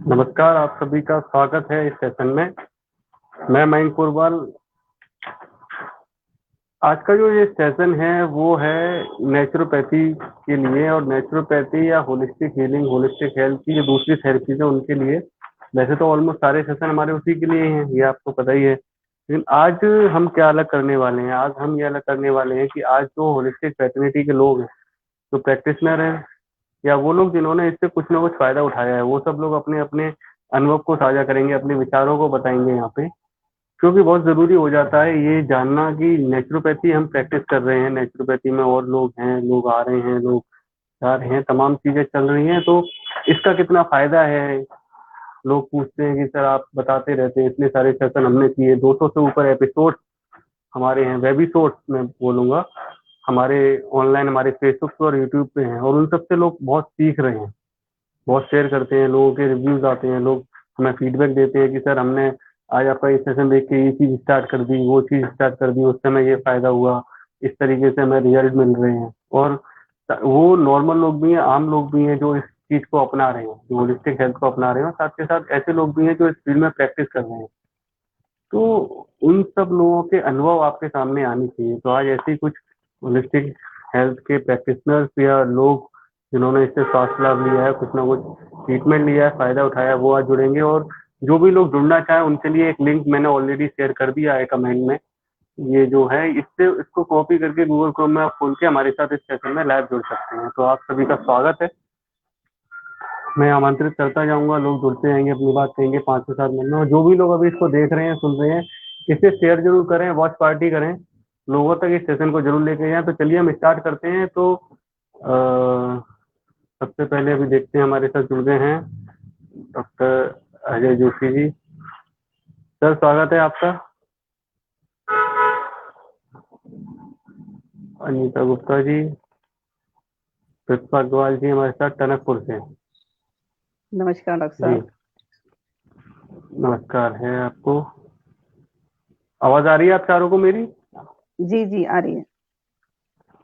नमस्कार, आप सभी का स्वागत है इस सेशन में। मैं मयंक पुरवाल। आज का जो ये सेशन है वो है नेचुरोपैथी के लिए, और नेचुरोपैथी या होलिस्टिक हीलिंग, होलिस्टिक हेल्थ की जो दूसरी थेरेपीज है उनके लिए। वैसे तो ऑलमोस्ट सारे सेशन हमारे उसी के लिए हैं, ये आपको पता ही है। लेकिन आज हम क्या अलग करने वाले हैं? आज हम ये अलग करने वाले हैं कि आज जो होलिस्टिक फैटर्निटी के लोग हैं, जो प्रैक्टिशनर हैं, या वो लोग जिन्होंने इससे कुछ ना कुछ फायदा उठाया है, वो सब लोग अपने अपने अनुभव को साझा करेंगे, अपने विचारों को बताएंगे यहाँ पे। क्योंकि बहुत जरूरी हो जाता है ये जानना कि नेचुरोपैथी हम प्रैक्टिस कर रहे हैं, नेचुरोपैथी में और लोग हैं, लोग आ रहे हैं, लोग जा रहे हैं, तमाम चीजें चल रही हैं, तो इसका कितना फायदा है। लोग पूछते हैं कि सर आप बताते रहते हैं, इतने सारे सेशन हमने किए, 200 से ऊपर एपिसोड हमारे हैं, वेबिसोड मैं बोलूंगा, हमारे ऑनलाइन हमारे फेसबुक पे और यूट्यूब पे हैं, और उन सबसे लोग बहुत सीख रहे हैं, बहुत शेयर करते हैं, लोगों के रिव्यूज आते हैं, लोग हमें फीडबैक देते हैं कि सर हमने आज आपका ये सेशन देख के ये चीज स्टार्ट कर दी, वो चीज स्टार्ट कर दी, उससे हमें ये फायदा हुआ, इस तरीके से हमें रिजल्ट मिल रहे हैं। और वो नॉर्मल लोग भी हैं, आम लोग भी हैं जो इस चीज को अपना रहे हैं, जो होलिस्टिक हेल्थ को अपना रहे हैं, और साथ के साथ ऐसे लोग भी हैं जो इस फील्ड में प्रैक्टिस कर रहे हैं। तो उन सब लोगों के अनुभव आपके सामने आने चाहिए। तो आज ऐसे ही कुछ होलिस्टिक हेल्थ के प्रैक्टिशनर्स या लोग जिन्होंने इससे स्वास्थ्य लाभ लिया है, कुछ ना कुछ ट्रीटमेंट लिया है, फायदा उठाया है, वो आज जुड़ेंगे। और जो भी लोग जुड़ना चाहें उनके लिए एक लिंक मैंने ऑलरेडी शेयर कर दिया है कमेंट में। ये जो है इससे इसको कॉपी करके गूगल क्रोम में आप खोल के हमारे साथ इस सेशन में लाइव जुड़ सकते हैं। तो आप सभी का स्वागत है। मैं आमंत्रित करता जाऊंगा, लोग जुड़ते जाएंगे, अपनी बात कहेंगे 5 से 7 मिनट में। और जो भी लोग अभी इसको देख रहे हैं, सुन रहे हैं, इसे शेयर जरूर करें, वॉच पार्टी करें, लोगों तक इस सेशन को जरूर लेके जाएं। तो चलिए हम स्टार्ट करते हैं। तो सबसे पहले अभी देखते हैं हमारे साथ जुड़ गए हैं डॉक्टर अजय जोशी जी। सर स्वागत है आपका। अनीता गुप्ता जी, प्रतिभा अग्रवाल जी हमारे साथ टनकपुर से। नमस्कार डॉक्टर जी साहब। नमस्कार है आपको। आवाज आ रही है आप चारों को मेरी? जी जी आ रही है।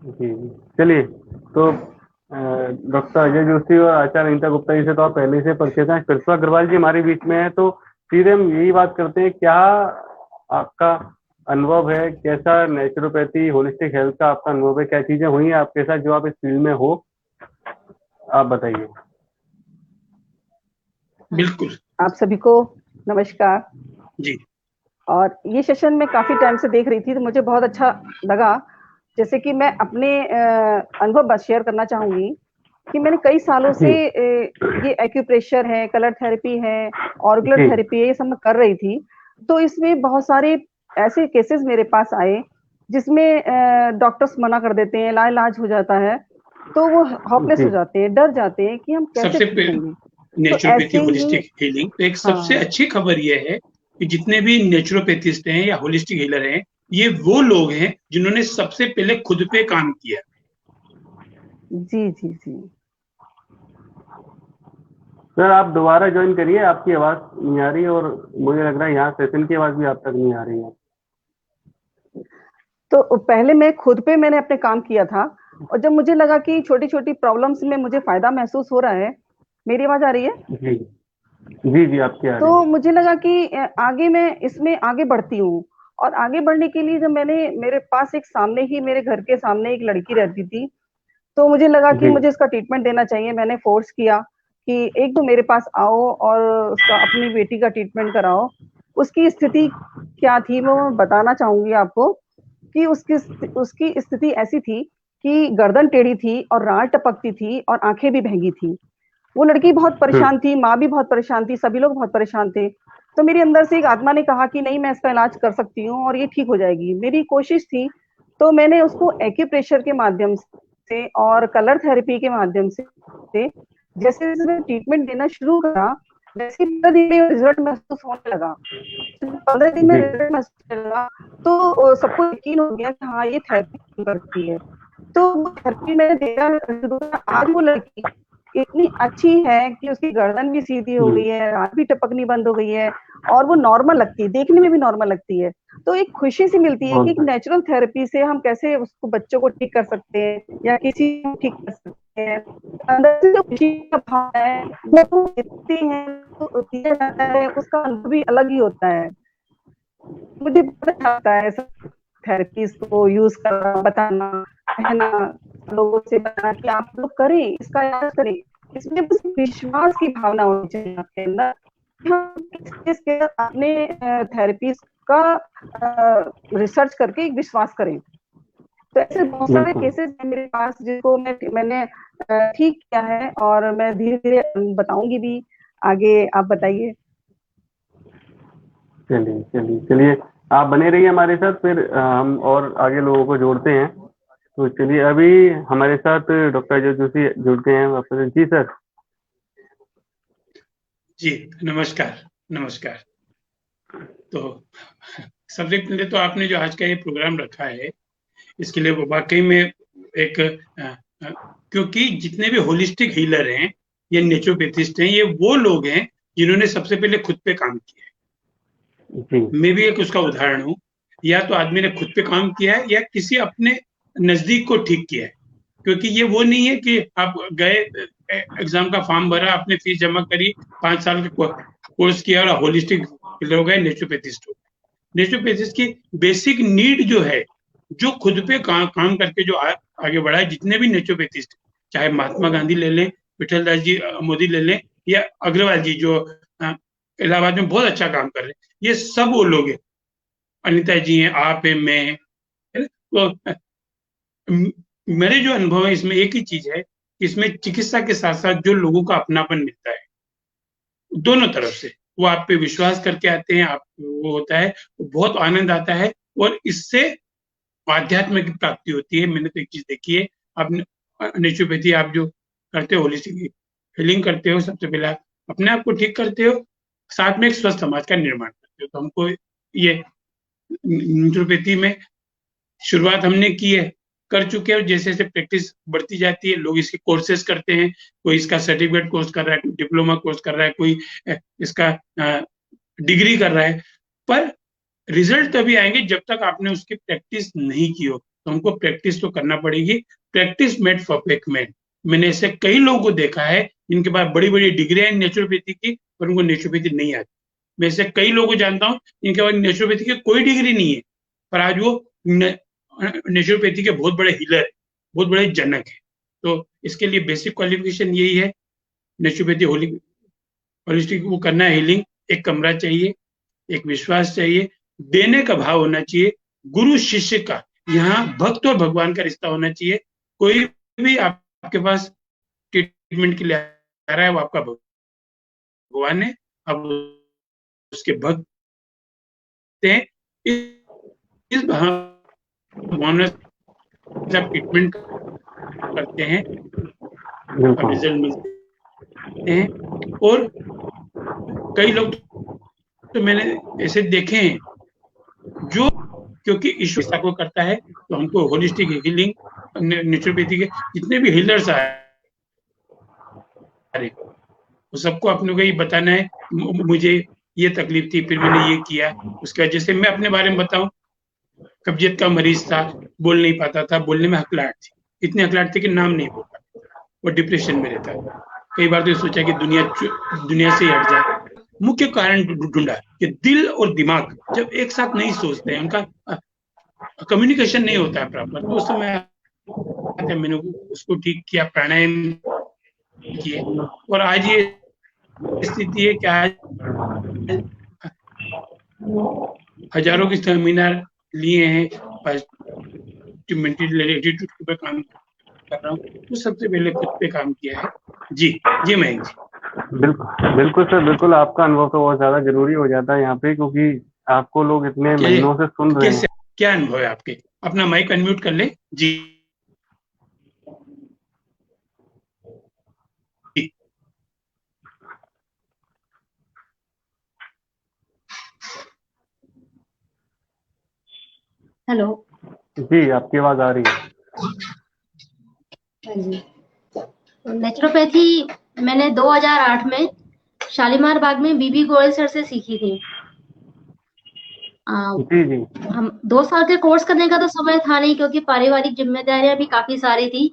जी जी चलिए। तो डॉक्टर अजय जोशी और आचार्य अनीता गुप्ता जी से तो आप पहले से परिचित हैं। प्रतिभा अग्रवाल जी हमारे बीच में है, तो सीधे हम यही बात करते हैं, क्या आपका अनुभव है, कैसा नेचुरोपैथी होलिस्टिक हेल्थ का आपका अनुभव है, क्या चीजें हुई हैं आपके साथ जो आप इस फील्ड में हो, आप बताइए। बिल्कुल। आप सभी को नमस्कार जी। और ये सेशन में काफी टाइम से देख रही थी, तो मुझे बहुत अच्छा लगा। जैसे कि मैं अपने अनुभव बस शेयर करना चाहूंगी कि मैंने कई सालों से ये एक्यूप्रेशर है, कलर थेरेपी है, ऑर्गुलर थेरेपी है, ये सब मैं कर रही थी। तो इसमें बहुत सारे ऐसे केसेस मेरे पास आए जिसमें डॉक्टर्स मना कर देते हैं, लाइलाज हो जाता है, तो वो होपलेस हो जाते हैं, डर जाते हैं कि हम कैसे ठीक होंगे। नेचुरोपैथी होलिस्टिक हीलिंग तो एक सबसे अच्छी खबर यह है कि जितने भी नेचुरोपैथिस्ट हैं या होलिस्टिक हीलर हैं, ये वो लोग हैं जिन्होंने सबसे पहले खुद पे काम किया। जी जी जी सर आप दोबारा ज्वाइन करिए, आपकी आवाज नहीं आ रही, और मुझे लग रहा है यहाँ सेशन की आवाज भी आप तक नहीं आ रही है। तो पहले मैं खुद पे मैंने अपने काम किया था, और जब मुझे लगा कि छोटी छोटी प्रॉब्लम्स में मुझे फायदा महसूस हो रहा है। मेरी आवाज आ रही है? जी जी जी आपकी आ रही तो है। मुझे लगा कि आगे मैं इसमें आगे बढ़ती हूँ। और आगे बढ़ने के लिए जब मेरे पास एक सामने ही, मेरे घर के सामने एक लड़की रहती थी, तो मुझे लगा कि मुझे इसका ट्रीटमेंट देना चाहिए। मैंने फोर्स किया कि एक तो मेरे पास आओ और उसका अपनी बेटी का ट्रीटमेंट कराओ। उसकी स्थिति क्या थी वो मैं बताना चाहूंगी आपको कि उसकी स्थिति ऐसी थी कि गर्दन टेढ़ी थी और राल टपकती थी और आंखें भी भंगी थी। वो लड़की बहुत परेशान थी, माँ भी बहुत परेशान थी, सभी लोग बहुत परेशान थे। तो मेरे अंदर से एक आत्मा ने कहा कि नहीं, मैं इसका इलाज कर सकती हूँ और ये ठीक हो जाएगी। मेरी कोशिश थी। तो मैंने उसको एक्यूप्रेशर के माध्यम से और कलर थेरेपी के माध्यम से जैसे जैसे ट्रीटमेंट देना शुरू करा, जैसे 15 दिन में रिजल्ट महसूस होने लगा। 15 दिन में रिजल्ट महसूस होने लगा तो सबको यकीन हो गया कि हाँ, ये थेरेपी करती है। तो वो थेरेपी मैंने देना शुरू किया। आज वो लड़की इतनी अच्छी है कि उसकी गर्दन भी सीधी हो गई है, रात भी टपकनी बंद हो गई है, और वो नॉर्मल लगती है, देखने में भी नॉर्मल लगती है। तो एक खुशी सी मिलती है कि एक नेचुरल थेरेपी से हम कैसे उसको, बच्चों को ठीक कर सकते हैं या किसी को ठीक कर सकते हैं। अंदर से जो खुशी का भाव है वो तो देते हैं, तो दिया जाता है, उसका अनुभव भी अलग ही होता है। मुझे बहुत अच्छा लगता है थेरेपीज को यूज करना, बताना, है ना, लोगों से बताना कि आप लोग करें, इसका इलाज करें। इसमें बस विश्वास की भावना होनी चाहिए आपके अंदर, हम इसके अपने थेरेपीज का रिसर्च करके एक विश्वास करें। तो ऐसे बहुत सारे केसेस हैं मेरे पास जिसको मैंने ठीक किया है, और मैं धीरे धीरे बताऊंगी भी आगे। आप बताइए। चलिए चलिए चलिए, आप बने रहिए हमारे साथ, फिर हम और आगे लोगों को जोड़ते हैं। तो चलिए, अभी हमारे साथ डॉक्टर अजय जोशी जुड़ गए हैं वापस। जी सर। जी नमस्कार। नमस्कार। तो सबसे पहले तो आपने जो आज का ये प्रोग्राम रखा है इसके लिए वाकई में एक क्योंकि जितने भी होलिस्टिक हीलर हैं या नेचुरोपैथिस्ट हैं, ये वो लोग हैं जिन्होंने सबसे पहले खुद पे काम किया है। मैं भी एक उसका उदाहरण हूँ। या तो आदमी ने खुद पे काम किया है या किसी अपने नजदीक को ठीक किया है। क्योंकि ये वो नहीं है कि आप गए, एग्जाम का फॉर्म भरा, आपने फीस जमा करी, 5 साल का कोर्स किया और होलिस्टिक हीलर हो गए, नेचुरोपैथिस्ट हो गए। नेचुरोपैथिस्ट की बेसिक नीड जो है, जो खुद पे काम करके जो आगे बढ़ा है, जितने भी नेचुरोपैथिस्ट, चाहे महात्मा गांधी ले लें, विठल दास जी मोदी ले लें, या अग्रवाल जी जो इलाहाबाद में बहुत अच्छा काम कर रहे हैं, ये सब वो लोग हैं। अनिता जी हैं, आप हैं, मैं हैं। तो मेरे जो अनुभव है इसमें एक ही चीज है कि इसमें चिकित्सा के साथ साथ जो लोगों का अपनापन मिलता है दोनों तरफ से, वो आप पे विश्वास करके आते हैं, आप वो होता है, बहुत आनंद आता है, और इससे आध्यात्म की प्राप्ति होती है। मैंने तो एक चीज देखी है, आप नेचुरोपैथी आप जो करते हो, होलिस्टिक हीलिंग करते हो, सबसे पहले आप अपने आप को ठीक करते हो, साथ में एक स्वस्थ समाज का निर्माण करते हो। तो हमको ये नेचुरोपैथी में शुरुआत हमने की है, कर चुके हैं, और जैसे जैसे प्रैक्टिस बढ़ती जाती है, लोग इसके कोर्सेज करते हैं, कोई इसका सर्टिफिकेट कोर्स कर रहा है, कोई डिप्लोमा कोर्स कर रहा है, कोई इसका डिग्री कर रहा है, पर रिजल्ट तभी आएंगे जब तक आपने उसकी प्रैक्टिस नहीं की हो। तो हमको प्रैक्टिस तो करना पड़ेगी। Practice made perfect man. मैंने ऐसे कई लोगों को देखा है जिनके पास बड़ी बड़ी डिग्रियां नेचुरोपैथी की, पर उनको नेचुरोपैथी नहीं आती। मैं ऐसे कई लोगों को जानता हूँ जिनके पास नेचुरोपैथी की कोई डिग्री नहीं है, पर आज वो नेचुरोपैथी के बहुत बड़े हीलर है, बहुत बड़े जनक है। तो इसके लिए बेसिक क्वालिफिकेशन यही है। नेचुरोपैथी होलिस्टिक वो करना है, हीलिंग, एक कमरा चाहिए, एक विश्वास चाहिए, देने का भाव होना चाहिए, गुरु शिष्य का, यहाँ भक्त और भगवान का रिश्ता होना चाहिए। कोई भी आपके पास ट्रीटमेंट के लिए आ रहा है, वो आपका भगवान है, आप उसके भक्त हैं। इस भावना से आप ट्रीटमेंट करते हैं, अब रिजल्ट मिलते हैं। और कई लोग तो मैंने ऐसे देखे हैं जो, क्योंकि ईश्वर को करता है, तो हमको होलिस्टिक हीलिंग, नेचुरोपैथी के जितने भी हीलर्स आ रहे, वो सबको अपने को ये बताना है, मुझे ये तकलीफ थी, फिर मैंने ये किया। उसके बाद जैसे मैं अपने बारे में बताऊं, कब्जियत का मरीज था, बोल नहीं पाता था, बोलने में हकलाहट थी, इतनी हकलाहट थी कि नाम नहीं बोल पाता, वो डिप्रेशन में रहता था। कई बार तो सोचा कि दुनिया से ही हट जाए। मुख्य कारण ढूंढा कि दिल और दिमाग जब एक साथ नहीं सोचते हैं, उनका कम्युनिकेशन नहीं होता है प्रॉपर, तो उस समय मैंने उसको ठीक किया, प्राणायाम किए, और आज ये स्थिति है कि आज हजारों की सेमिनार लिए हैं, मेंटल एटीट्यूड पे काम कर रहा हूँ, तो सबसे पहले खुद पे काम किया है। जी जी मयंक जी। बिल्कुल बिल्कुल सर, बिल्कुल आपका अनुभव तो बहुत ज्यादा जरूरी हो जाता है यहाँ पे, क्योंकि आपको लोग इतने महीनों से सुन रहे हैं। क्या अनुभव है आपके? अपना माइक अनम्यूट कर ले। जी हेलो जी, आपकी आवाज आ रही है। हाँ जी। नेचुरोपैथी मैंने 2008 में शालीमार बाग में बीबी गोयल सर से सीखी थी। जी जी। हम 2 साल के कोर्स करने का तो समय था नहीं, क्योंकि पारिवारिक जिम्मेदारियां भी काफी सारी थी।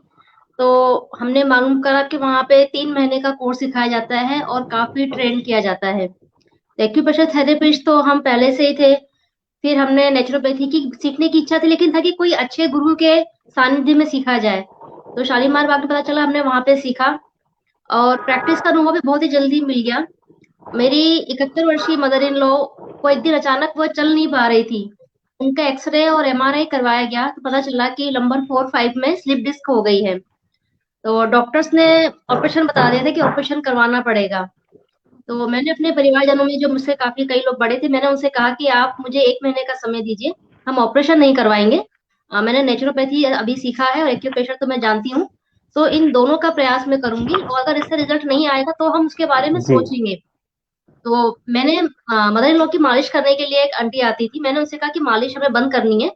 तो हमने मालूम करा कि वहाँ पे 3 महीने का कोर्स सिखाया जाता है और काफी ट्रेन किया जाता है। एक्यूप्रेशर थेरेपिस्ट तो हम पहले से ही थे। फिर हमने नेचुरोपैथी की सीखने की इच्छा थी, लेकिन था कि कोई अच्छे गुरु के सानिध्य में सीखा जाए। तो शालीमार बाग में पता चला, हमने वहां पे सीखा और प्रैक्टिस का अनुभव भी बहुत ही जल्दी मिल गया। मेरी 71 वर्षीय मदर इन लॉ को एक दिन अचानक वो चल नहीं पा रही थी। उनका एक्सरे और एमआरआई करवाया गया तो पता चला कि नंबर 4-5 में स्लिप डिस्क हो गई है। तो डॉक्टर्स ने ऑपरेशन बता दिया था कि ऑपरेशन करवाना पड़ेगा। तो मैंने अपने परिवारजनों में, जो मुझसे काफी कई लोग बड़े थे, मैंने उनसे कहा कि आप मुझे 1 महीने का समय दीजिए, हम ऑपरेशन नहीं करवाएंगे। मैंने नेचुरोपैथी अभी सीखा है और एक्यूप्रेशर तो मैं जानती हूँ, तो इन दोनों का प्रयास मैं करूंगी और अगर इससे रिजल्ट नहीं आएगा तो हम उसके बारे में जी सोचेंगे। तो मैंने मदर इन लॉ की मालिश करने के लिए, एक आंटी आती थी, मैंने उनसे कहा कि मालिश हमें बंद करनी है,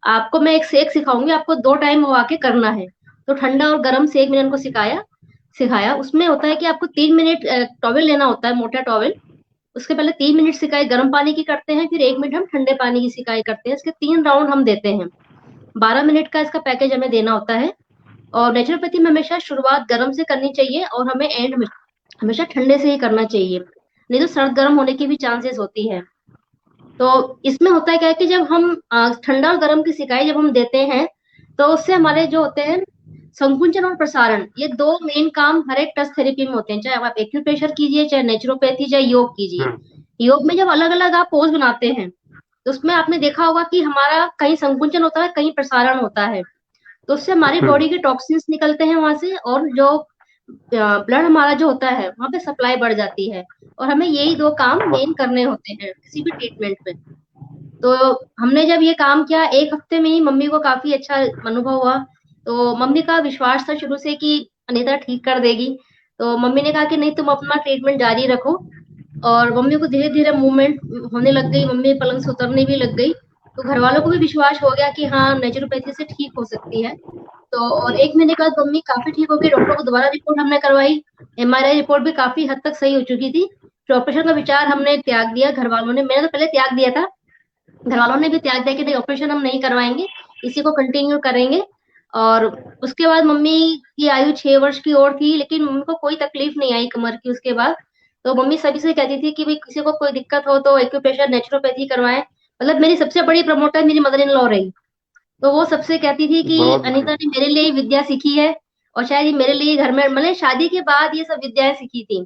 आपको मैं एक सेक सिखाऊंगी, आपको 2 टाइम वो आके करना है। तो ठंडा और गर्म सेक मैंने उनको सिखाया। उसमें होता है कि आपको 3 मिनट टॉवेल लेना होता है, मोटा टॉवेल। उसके पहले 3 मिनट सिकाई गर्म पानी की करते हैं, फिर 1 मिनट हम ठंडे पानी की सिकाई करते हैं। इसके 3 राउंड हम देते हैं। 12 मिनट का इसका पैकेज हमें देना होता है। और नेचुरोपैथी में हमेशा शुरुआत गर्म से करनी चाहिए और हमें एंड में हमेशा ठंडे से ही करना चाहिए, नहीं तो सर्द गर्म होने की भी चांसेस होती है। तो इसमें होता है क्या है कि जब हम ठंडा और गर्म की सिकाई जब हम देते हैं, तो उससे हमारे जो होते हैं संकुंचन और प्रसारण, ये 2 मेन काम हर एक टच थेरेपी में होते हैं। चाहे आप एक्यूप्रेशर कीजिए, चाहे नेचुरोपैथी, चाहे योग कीजिए। हम्म, योग में जब अलग अलग आप पोज बनाते हैं, तो उसमें आपने देखा होगा कि हमारा कहीं संकुंचन होता है, कहीं प्रसारण होता है। तो उससे हमारी बॉडी के टॉक्सिन्स निकलते हैं वहां से, और जो ब्लड हमारा जो होता है वहां पे सप्लाई बढ़ जाती है। और हमें यही 2 काम मेन करने होते हैं किसी भी ट्रीटमेंट में। तो हमने जब ये काम किया, 1 हफ्ते में ही मम्मी को काफी अच्छा अनुभव हुआ। तो मम्मी का विश्वास था शुरू से कि अनीता ठीक कर देगी। तो मम्मी ने कहा कि नहीं, तुम अपना ट्रीटमेंट जारी रखो। और मम्मी को धीरे धीरे मूवमेंट होने लग गई, मम्मी पलंग से उतरने भी लग गई। तो घर वालों को भी विश्वास हो गया कि हाँ, नेचुरोपैथी से ठीक हो सकती है। तो और 1 महीने के बाद मम्मी काफी ठीक हो गई। डॉक्टर को दोबारा रिपोर्ट हमने करवाई, एमआरआई रिपोर्ट भी काफी हद तक सही हो चुकी थी। फिर ऑपरेशन का विचार हमने त्याग दिया, घर वालों ने, मैंने तो पहले त्याग दिया था, घर वालों ने भी त्याग दिया कि नहीं, ऑपरेशन हम नहीं करवाएंगे, इसी को कंटिन्यू करेंगे। और उसके बाद मम्मी की आयु 6 वर्ष की और थी, लेकिन मम्मी को कोई तकलीफ नहीं आई कमर की उसके बाद। तो मम्मी सभी से कहती थी कि भाई किसी को कोई दिक्कत हो तो एक्यूप्रेशर नेचुरोपैथी करवाएं। मतलब मेरी सबसे बड़ी प्रमोटर मेरी मदर इन लॉ रही। तो वो सबसे कहती थी कि बहुत अनीता बढ़िया। ने मेरे लिए ही विद्या सीखी है, और शायद ये मेरे लिए घर में, मतलब शादी के बाद ये सब विद्याएं सीखी थी।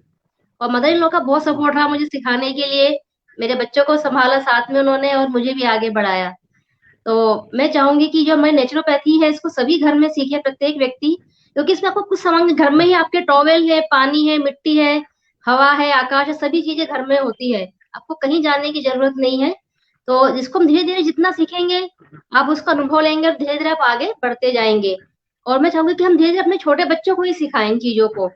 और मदर इन लॉ का बहुत सपोर्ट रहा मुझे सिखाने के लिए। मेरे बच्चों को संभाला साथ में उन्होंने, और मुझे भी आगे बढ़ाया। तो मैं चाहूंगी कि जो हमारी नेचुरोपैथी है, इसको सभी घर में सीखे, प्रत्येक व्यक्ति। क्योंकि इसमें आपको कुछ सामान घर में ही, आपके टॉवेल है, पानी है, मिट्टी है, हवा है, आकाश है, सभी चीजें घर में होती है। आपको कहीं जाने की जरूरत नहीं है। तो जिसको हम धीरे धीरे जितना सीखेंगे, आप उसका अनुभव लेंगे और धीरे धीरे आप आगे बढ़ते जाएंगे। और मैं चाहूंगी कि हम धीरे धीरे अपने छोटे बच्चों को ही सिखाएं इन चीजों को।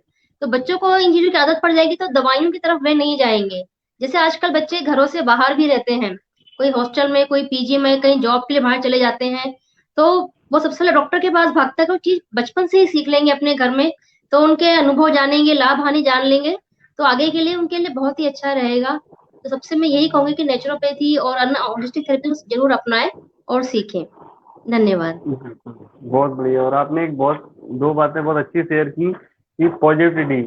तो बच्चों को इन चीजों की आदत पड़ जाएगी तो दवाइयों की तरफ वे नहीं जाएंगे। जैसे आजकल बच्चे घरों से बाहर भी रहते हैं, कोई हॉस्टल में, कोई पीजी में, कहीं जॉब के लिए बाहर चले जाते हैं। तो वो सबसे पहले डॉक्टर के पास भागता है कि वो चीज बचपन से ही सीख लेंगे अपने घर में। तो उनके अनुभव जानेंगे, लाभ हानि जान लेंगे, तो आगे के लिए उनके लिए बहुत ही अच्छा रहेगा। तो सबसे मैं यही कहूंगी कि नेचुरोपैथी और अन्य होलिस्टिक थेरेपी जरूर अपनाएं और सीखें। धन्यवाद। बिल्कुल, बहुत बढ़िया। और आपने एक बहुत दो बातें बहुत अच्छी शेयर की कि पॉजिटिविटी,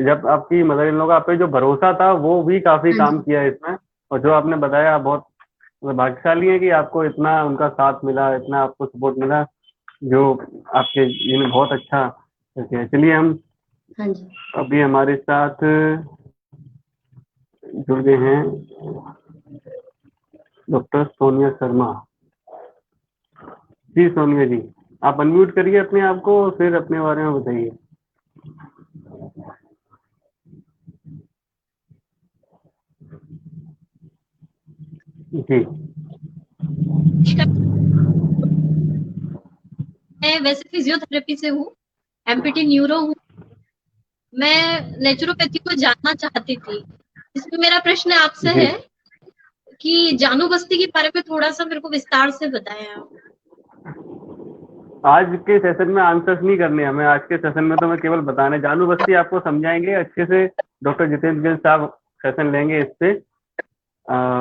जब आपकी मदर इन लॉ का आप पे जो भरोसा था वो भी काफी हाँ काम जी। किया इसमें। और जो आपने बताया, बहुत भाग्यशाली है कि आपको इतना उनका साथ मिला, इतना आपको सपोर्ट मिला, जो आपके ये बहुत अच्छा करके है। चलिए, हम हाँ जी। अभी हमारे साथ जुड़ गए हैं डॉक्टर सोनिया शर्मा जी। सोनिया जी, आप अनम्यूट करिए अपने आप को और फिर अपने बारे में बताइए। जी मैं वैसे फिजियोथेरेपी से हूँ, एमपीटी न्यूरो हूँ। मैं नेचुरोपैथी को जानना चाहती थी। इसमें मेरा प्रश्न आपसे जी। है कि जानू बस्ती के बारे में थोड़ा सा मेरे को विस्तार से बताएं आप। आज के सेशन में आंसर्स नहीं करने हमें, आज के सेशन में तो मैं केवल बताने, जानू बस्ती आपको समझाएंगे अच्छे से, डॉक्टर जितेंद्र गिल साहब सेशन लेंगे इस पे।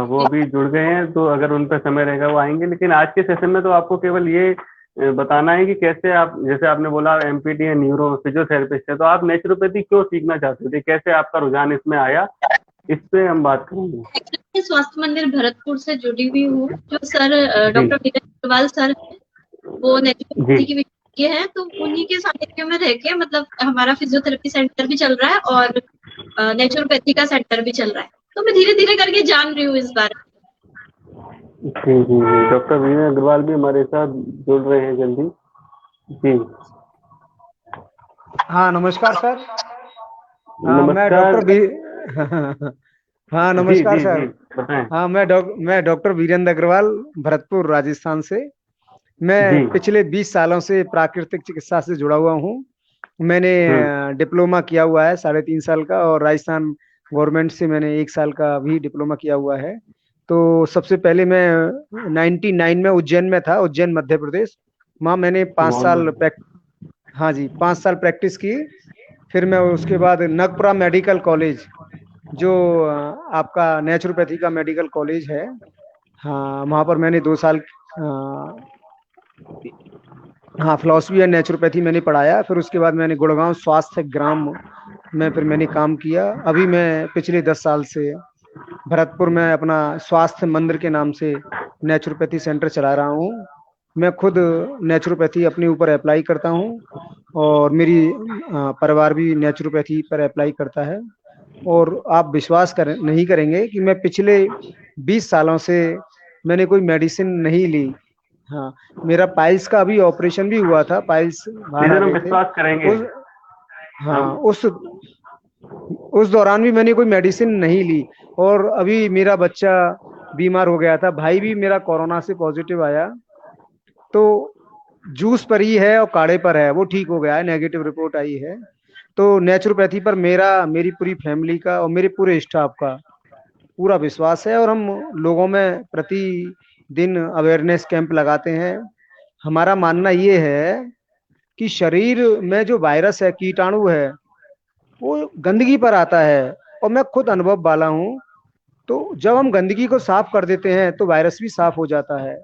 वो अभी जुड़ गए हैं, तो अगर उन पर समय रहेगा वो आएंगे, लेकिन आज के सेशन में तो आपको केवल ये बताना है कि कैसे आप, जैसे आपने बोला एमपीटी है, न्यूरो फिजियोथेरेपिस्ट है, तो आप नेचुरोपैथी क्यों सीखना चाहते थे, कैसे आपका रुझान इसमें आया, इस पे हम बात करेंगे। एक्चुअली स्वास्थ्य मंदिर भरतपुर से जुड़ी हुई हूँ। जो सर जी डॉक्टर वीरेंद्र अग्रवाल सर हैं, वो नेचुरोपैथी जी के विशेषज्ञ हैं, तो उन्हीं के सानिध्य में रह के मतलब हमारा फिजियोथेरेपी सेंटर भी चल रहा है और नेचुरोपैथी का सेंटर भी चल रहा है, तो मैं धीरे धीरे करके जान रही हूँ इस बारे में। जी जी जी, डॉक्टर वीरेंद्र अग्रवाल भी हमारे साथ जुड़ रहे हैं जल्दी। जी हाँ नमस्कार सर। हाँ मैं नमस्कार। डॉक्टर हाँ जी नमस्कार जी सर। जी बताएं। हाँ मैं डॉक्टर वीरेंद्र अग्रवाल, भरतपुर राजस्थान से। मैं जी पिछले 20 सालों से प्राकृतिक चिकित्सा से जुड़ा हुआ हूँ। मैंने डिप्लोमा किया हुआ है 3.5 साल का, और राजस्थान गवर्नमेंट से मैंने 1 साल का भी डिप्लोमा किया हुआ है। तो सबसे पहले मैं 99 में उज्जैन में था, उज्जैन मध्य प्रदेश। वहाँ मैंने 5 बहुत साल बढ़िया। हाँ जी 5 साल प्रैक्टिस की। फिर मैं उसके बाद नगपुरा मेडिकल कॉलेज, जो आपका नेचुरोपैथी का मेडिकल कॉलेज है, हाँ वहाँ पर मैंने 2 साल हाँ फिलॉसफी एंड नेचुरोपैथी मैंने पढ़ाया। फिर उसके बाद मैंने गुड़गांव स्वास्थ्य ग्राम में फिर मैंने काम किया। अभी मैं पिछले 10 साल से भरतपुर में अपना स्वास्थ्य मंदिर के नाम से नेचुरोपैथी सेंटर चला रहा हूँ। मैं खुद नेचुरोपैथी अपने ऊपर अप्लाई करता हूँ, और मेरी परिवार भी नेचुरोपैथी पर अप्लाई करता है। और आप विश्वास नहीं करेंगे कि मैं पिछले 20 सालों से मैंने कोई मेडिसिन नहीं ली। हाँ मेरा पाइल्स का अभी ऑपरेशन भी हुआ था, पाइल्स बाहर आ सीजन हम गए थे विश्वास करेंगे। उस हाँ हम उस दौरान भी मैंने कोई मेडिसिन नहीं ली। और अभी मेरा बच्चा बीमार हो गया था, भाई भी मेरा कोरोना से पॉजिटिव आया, तो जूस पर ही है और काढ़े पर है, वो ठीक हो गया है, नेगेटिव रिपोर्ट आई है। तो नेचुरोपैथी पर मेरी पूरी फैमिली का और मेरे पूरे स्टाफ का पूरा विश्वास है। और हम लोगों में प्रतिदिन अवेयरनेस कैंप लगाते हैं। हमारा मानना ये है कि शरीर में जो वायरस है, कीटाणु है, वो गंदगी पर आता है, और मैं खुद अनुभव वाला हूँ। तो जब हम गंदगी को साफ कर देते हैं तो वायरस भी साफ हो जाता है।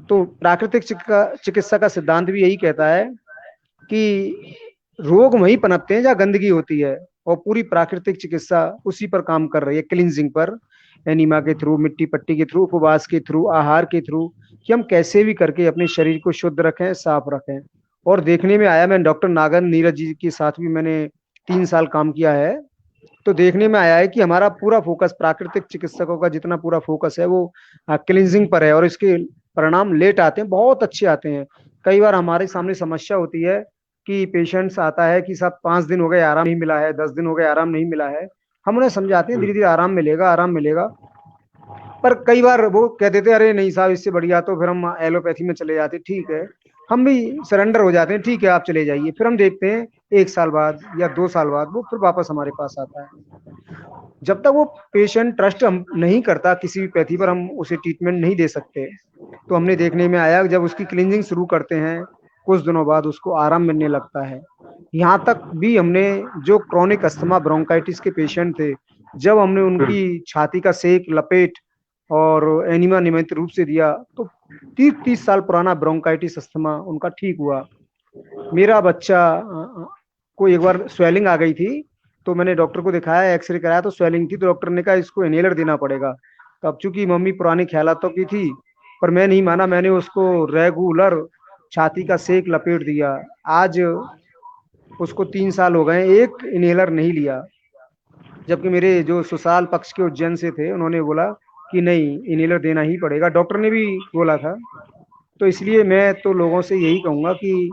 तो प्राकृतिक चिकित्सा का सिद्धांत भी यही कहता है कि रोग वहीं पनपते हैं जहाँ गंदगी होती है, और पूरी प्राकृतिक चिकित्सा उसी पर काम कर रही है, क्लींजिंग पर, एनिमा के थ्रू, मिट्टी पट्टी के थ्रू, उपवास के थ्रू, आहार के थ्रू, कि हम कैसे भी करके अपने शरीर को शुद्ध रखें, साफ रखें। और देखने में आया, मैं डॉक्टर नागन नीरज जी के साथ भी मैंने 3 साल काम किया है, तो देखने में आया है कि हमारा पूरा फोकस, प्राकृतिक चिकित्सकों का जितना पूरा फोकस है वो क्लींजिंग पर है, और इसके परिणाम लेट आते हैं, बहुत अच्छे आते हैं। कई बार हमारे सामने समस्या होती है कि पेशेंट्स आता है कि साहब 5 दिन हो गए आराम नहीं मिला है, 10 दिन हो गए आराम नहीं मिला है। हम उन्हें समझाते हैं धीरे धीरे आराम मिलेगा, आराम मिलेगा। पर कई बार वो कह देते अरे नहीं साहब इससे बढ़िया, तो फिर हम एलोपैथी में चले जाते। ठीक है, हम भी सरेंडर हो जाते हैं, ठीक है आप चले जाइए। फिर हम देखते हैं 1 साल बाद या 2 साल बाद वो फिर वापस हमारे पास आता है। जब तक वो पेशेंट ट्रस्ट हम नहीं करता किसी भी पैथी पर, हम उसे ट्रीटमेंट नहीं दे सकते। तो हमने देखने में आया जब उसकी क्लींजिंग शुरू करते हैं, कुछ दिनों बाद उसको आराम मिलने लगता है। यहाँ तक भी हमने जो क्रोनिक अस्थमा ब्रोंकाइटिस के पेशेंट थे, जब हमने उनकी छाती का सेक, लपेट और एनिमा नियमित रूप से दिया, तो 30 साल पुराना ब्रोंकाइटिस अस्थमा उनका ठीक हुआ। मेरा बच्चा को एक बार स्वेलिंग आ गई थी, तो मैंने डॉक्टर को दिखाया, एक्सरे कराया, तो स्वेलिंग थी, तो डॉक्टर ने कहा इसको इनहेलर देना पड़ेगा। तो अब चूंकि मम्मी पुरानी ख्यालातों की थी, पर मैं नहीं माना, मैंने उसको रेगुलर छाती का सेक लपेट दिया। आज उसको 3 साल हो गए, एक इनहेलर नहीं लिया। जबकि मेरे जो ससुराल पक्ष के उज्जैन से थे, उन्होंने बोला कि नहीं इनहेलर देना ही पड़ेगा, डॉक्टर ने भी बोला था। तो इसलिए मैं तो लोगों से यही कहूंगा कि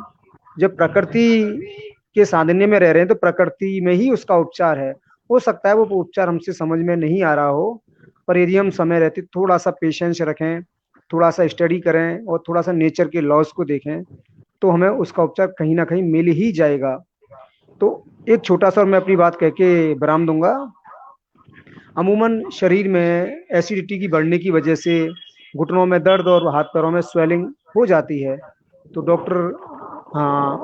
जब प्रकृति के सानिध्य में रह रहे हैं तो प्रकृति में ही उसका उपचार है। हो सकता है वो उपचार हमसे समझ में नहीं आ रहा हो, पर यदि हम समय रहते थोड़ा सा पेशेंस रखें, थोड़ा सा स्टडी करें और थोड़ा सा नेचर के लॉज को देखें, तो हमें उसका उपचार कहीं ना कहीं मिल ही जाएगा। तो एक छोटा सा मैं अपनी बात कह के विराम दूंगा। अमूमन शरीर में एसिडिटी की बढ़ने की वजह से घुटनों में दर्द और हाथ पैरों में स्वेलिंग हो जाती है। तो डॉक्टर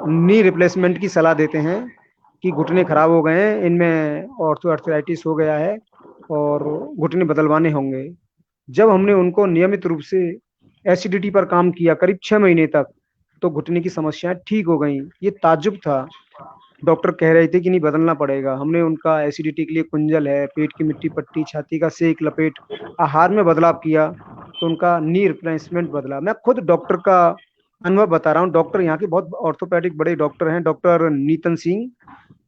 नी रिप्लेसमेंट की सलाह देते हैं कि घुटने खराब हो गए हैं, इनमें ऑर्थोआर्थराइटिस हो गया है और घुटने बदलवाने होंगे। जब हमने उनको नियमित रूप से एसिडिटी पर काम किया करीब 6 महीने तक, तो घुटने की समस्याएं ठीक हो गई। ये ताज्जुब था। डॉक्टर कह रहे थे कि नहीं बदलना पड़ेगा। हमने उनका एसिडिटी के लिए कुंजल है, पेट की मिट्टी पट्टी, छाती का सेक, लपेट, आहार में बदलाव किया, तो उनका नी रिप्लेसमेंट बदला। मैं खुद डॉक्टर का अनुभव बता रहा हूँ। डॉक्टर यहाँ के बहुत ऑर्थोपेडिक बड़े डॉक्टर हैं, डॉक्टर नीतन सिंह।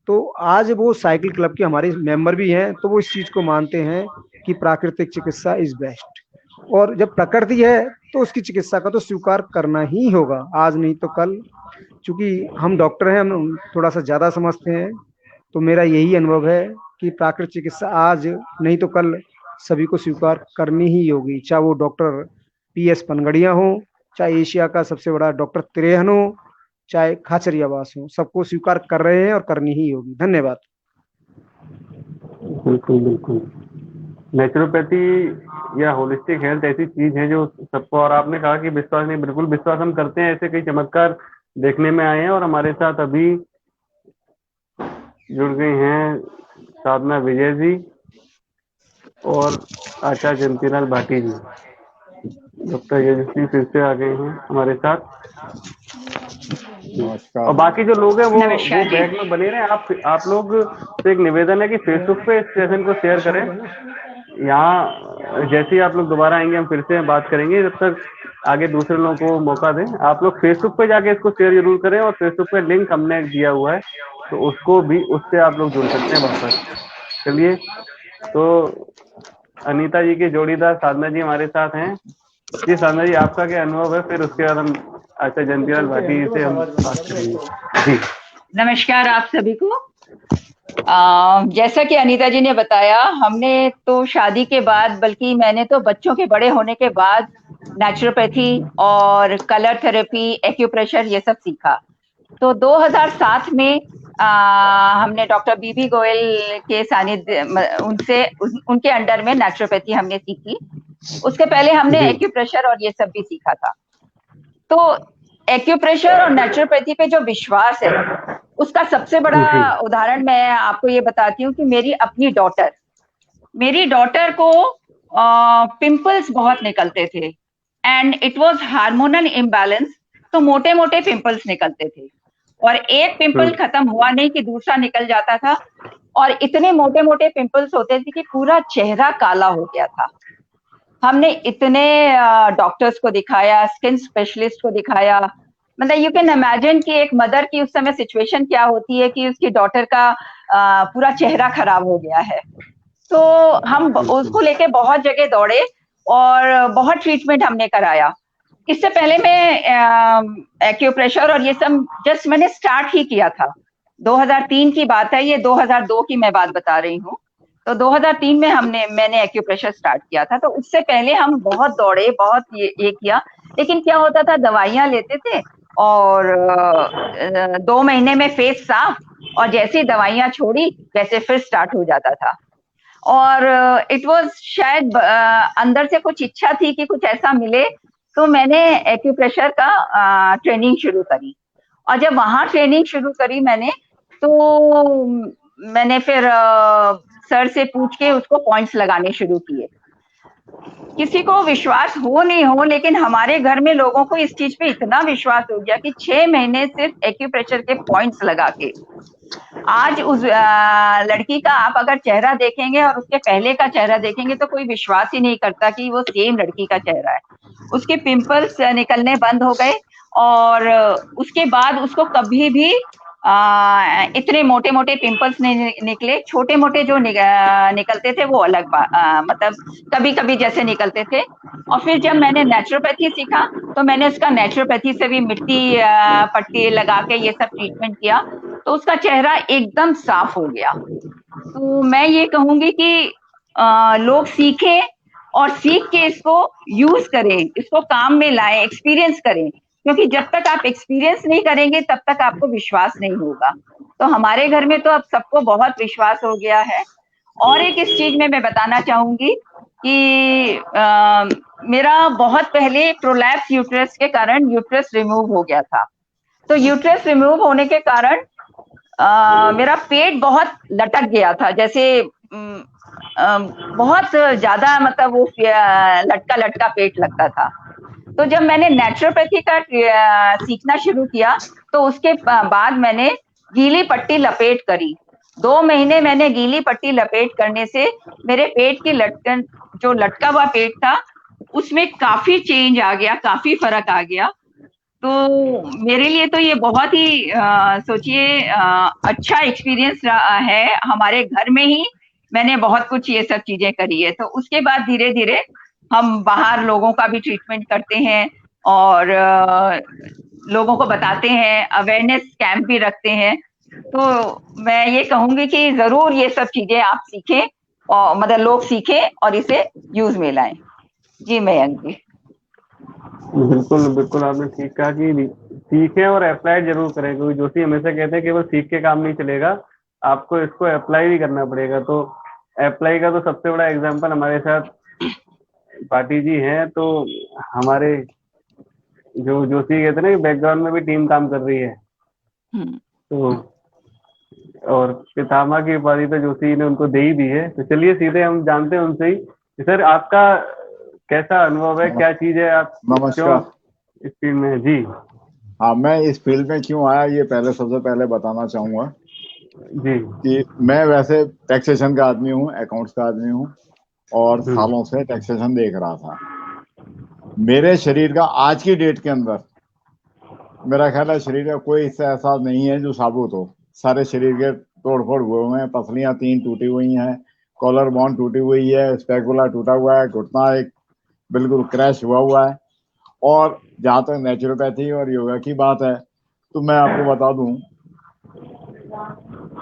तो आज वो साइकिल क्लब के हमारे मेंबर भी हैं, तो वो इस चीज को मानते हैं कि प्राकृतिक चिकित्सा इज बेस्ट, और जब प्रकृति है तो उसकी चिकित्सा का तो स्वीकार करना ही होगा, आज नहीं तो कल। चूंकि हम डॉक्टर हैं, हम थोड़ा सा ज्यादा समझते हैं, तो मेरा यही अनुभव है कि प्राकृतिक चिकित्सा आज नहीं तो कल सभी को स्वीकार करनी ही होगी, चाहे वो डॉक्टर PS पनगड़िया हो, चाहे एशिया का सबसे बड़ा डॉक्टर त्रेहन हो, चाहे खाचरियावास हो, सबको स्वीकार कर रहे हैं और करनी ही होगी। धन्यवाद। बिल्कुल बिल्कुल। नेचुरोपैथी या होलिस्टिक हेल्थ ऐसी चीज है जो सबको, और आपने कहा कि विश्वास नहीं, बिल्कुल विश्वास हम करते हैं। ऐसे कई चमत्कार देखने में आए हैं और हमारे साथ अभी जुड़ गई हैं साधना विजय जी और आचार्य जयंतीलाल भाटी जी। डॉक्टर यशस्वी फिर से आ गए हैं हमारे साथ, और बाकी जो लोग हैं वो बैग में बने रहे। आप लोग से एक निवेदन है कि फेसबुक पे इस सेशन को शेयर करें। यहाँ जैसे ही आप लोग दोबारा आएंगे हम फिर से बात करेंगे, जब तक आगे दूसरे लोगों को मौका दें। आप लोग फेसबुक पे जाके इसको शेयर जरूर करें, और फेसबुक पे लिंक हमने दिया हुआ है, तो उसको भी, उससे आप लोग जुड़ सकते हैं वापस। चलिए, तो अनीता जी के जोड़ीदार साधना जी हमारे साथ हैं। जी साधना जी, आपका क्या अनुभव है? फिर उसके बाद हम आचार्य जयंतीलाल भाटी जी से हम बात करेंगे। जी नमस्कार आप सभी को। जैसा कि अनीता जी ने बताया, हमने तो शादी के बाद, बल्कि मैंने तो बच्चों के बड़े होने के बाद नेचुरोपैथी और कलर थेरेपी, एक्यूप्रेशर ये सब सीखा। तो 2007 में हमने डॉक्टर बीबी गोयल के सानिध्य उनसे उनके अंडर में नेचुरोपैथी हमने सीखी। उसके पहले हमने एक्यूप्रेशर और ये सब भी सीखा था। तो एक्यूप्रेशर और नेचुरोपैथी पे जो विश्वास है, उसका सबसे बड़ा उदाहरण मैं आपको ये बताती हूँ कि मेरी डॉटर को पिंपल्स बहुत निकलते थे, and it was hormonal imbalance. तो मोटे मोटे पिंपल्स निकलते थे, और एक पिंपल खत्म हुआ नहीं कि दूसरा निकल जाता था, और इतने मोटे मोटे पिंपल्स होते थे कि पूरा चेहरा काला हो गया था। हमने इतने डॉक्टर्स को दिखाया, स्किन स्पेशलिस्ट को दिखाया। मतलब यू कैन इमेजिन कि एक मदर की उस समय सिचुएशन क्या होती है कि उसकी डॉटर का पूरा चेहरा खराब हो गया है। तो हम उसको लेके बहुत जगह दौड़े और बहुत ट्रीटमेंट हमने कराया। इससे पहले मैं एक्यूप्रेशर और ये सब जस्ट मैंने स्टार्ट ही किया था। 2003 की बात है, ये 2002 की मैं बात बता रही हूँ। तो 2003 में मैंने एक्यूप्रेशर स्टार्ट किया था। तो उससे पहले हम बहुत दौड़े, बहुत ये किया, लेकिन क्या होता था, दवाइयां लेते थे और 2 महीने में फेस साफ, और जैसे ही दवाइयां छोड़ी वैसे फिर स्टार्ट हो जाता था। और इट वाज शायद अंदर से कुछ इच्छा थी कि कुछ ऐसा मिले, तो मैंने एक्यूप्रेशर का ट्रेनिंग शुरू करी। और जब वहां ट्रेनिंग शुरू करी मैंने, तो मैंने फिर सर से पूछ के उसको पॉइंट्स लगाने शुरू किए। किसी को विश्वास हो नहीं हो, लेकिन हमारे घर में लोगों को इस चीज पे इतना विश्वास हो गया कि 6 महीने सिर्फ एक्यूप्रेशर के पॉइंट्स लगा के, आज उस लड़की का आप अगर चेहरा देखेंगे और उसके पहले का चेहरा देखेंगे तो कोई विश्वास ही नहीं करता कि वो सेम लड़की का चेहरा है। उसके पिंपल्स निकलने बंद हो गए, और उसके बाद उसको कभी भी इतने मोटे मोटे पिंपल्स नहीं निकले। छोटे मोटे जो निकलते थे वो अलग मतलब कभी कभी जैसे निकलते थे। और फिर जब मैंने नेचुरोपैथी सीखा, तो मैंने उसका नेचुरोपैथी से भी मिट्टी पट्टी लगा के ये सब ट्रीटमेंट किया, तो उसका चेहरा एकदम साफ हो गया। तो मैं ये कहूंगी कि लोग सीखें और सीख के इसको यूज करें, इसको काम में लाएं, एक्सपीरियंस करें, क्योंकि जब तक आप एक्सपीरियंस नहीं करेंगे तब तक आपको विश्वास नहीं होगा। तो हमारे घर में तो अब सबको बहुत विश्वास हो गया है। और एक इस चीज में मैं बताना चाहूंगी, कि मेरा बहुत पहले प्रोलैप्स यूट्रस के कारण यूट्रस रिमूव हो गया था। तो यूट्रस रिमूव होने के कारण मेरा पेट बहुत लटक गया था, जैसे बहुत ज्यादा, मतलब वो लटका लटका पेट लगता था। तो जब मैंने नेचुरोपैथी का सीखना शुरू किया तो उसके बाद मैंने गीली पट्टी लपेट करी। 2 महीने मैंने गीली पट्टी लपेट करने से मेरे पेट की लटकन, जो लटका हुआ पेट था, उसमें काफी चेंज आ गया, काफी फर्क आ गया। तो मेरे लिए तो ये बहुत ही सोचिए अच्छा एक्सपीरियंस है। हमारे घर में ही मैंने बहुत कुछ ये सब चीजें करी है। तो उसके बाद धीरे धीरे हम बाहर लोगों का भी ट्रीटमेंट करते हैं और लोगों को बताते हैं, अवेयरनेस कैंप भी रखते हैं। तो मैं ये कहूंगी कि जरूर ये सब चीजें आप सीखें, और मतलब लोग सीखें और इसे यूज में लाएं। जी मयंक जी। बिल्कुल बिल्कुल, आपने ठीक कहा कि सीखें और अप्लाई जरूर करें, क्योंकि जोशी हमेशा कहते हैं केवल सीख के काम नहीं चलेगा, आपको इसको अप्लाई भी करना पड़ेगा। तो अप्लाई का तो सबसे बड़ा एग्जांपल हमारे साथ पाटी जी हैं। तो हमारे जो जोशी कहते हैं ना कि बैकग्राउंड में भी टीम काम कर रही है। तो और पितामह की उपाधि तो जोशी ने उनको दे ही दी है। तो चलिए सीधे हम जानते हैं उनसे ही कि सर आपका कैसा अनुभव है, क्या चीज है, आप क्यों इस फील्ड में? जी हाँ, मैं इस फील्ड में क्यों आया ये सबसे पहले बताना चाहूंगा जी कि मैं वैसे टैक्सेशन का आदमी हूँ, अकाउंट्स का आदमी हूँ, और सालों से टैक्सेशन देख रहा था। मेरे शरीर का आज की डेट के अंदर मेरा ख्याल है शरीर का कोई हिस्सा ऐसा नहीं है जो साबुत हो। सारे शरीर के तोड़ फोड़ हुए हैं, पसलियां 3 टूटी हुई हैं, कॉलर बोन टूटी हुई है, स्पैकुला टूटा हुआ है, घुटना एक बिल्कुल क्रैश हुआ है। और जहाँ तक नेचुरोपैथी और योगा की बात है तो मैं आपको बता दूं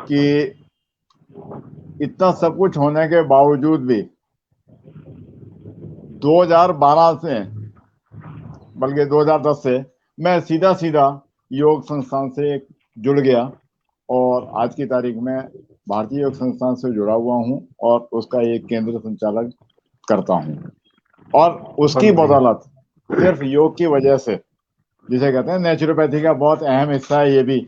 कि इतना सब कुछ होने के बावजूद भी 2012 से बल्कि 2010 से मैं सीधा योग संस्थान से जुड़ गया, और आज की तारीख में भारतीय योग संस्थान से जुड़ा हुआ हूं और उसका एक केंद्र संचालक करता हूं। और उसकी बदौलत सिर्फ योग की वजह से, जिसे कहते हैं नेचुरोपैथी का बहुत अहम हिस्सा है ये भी,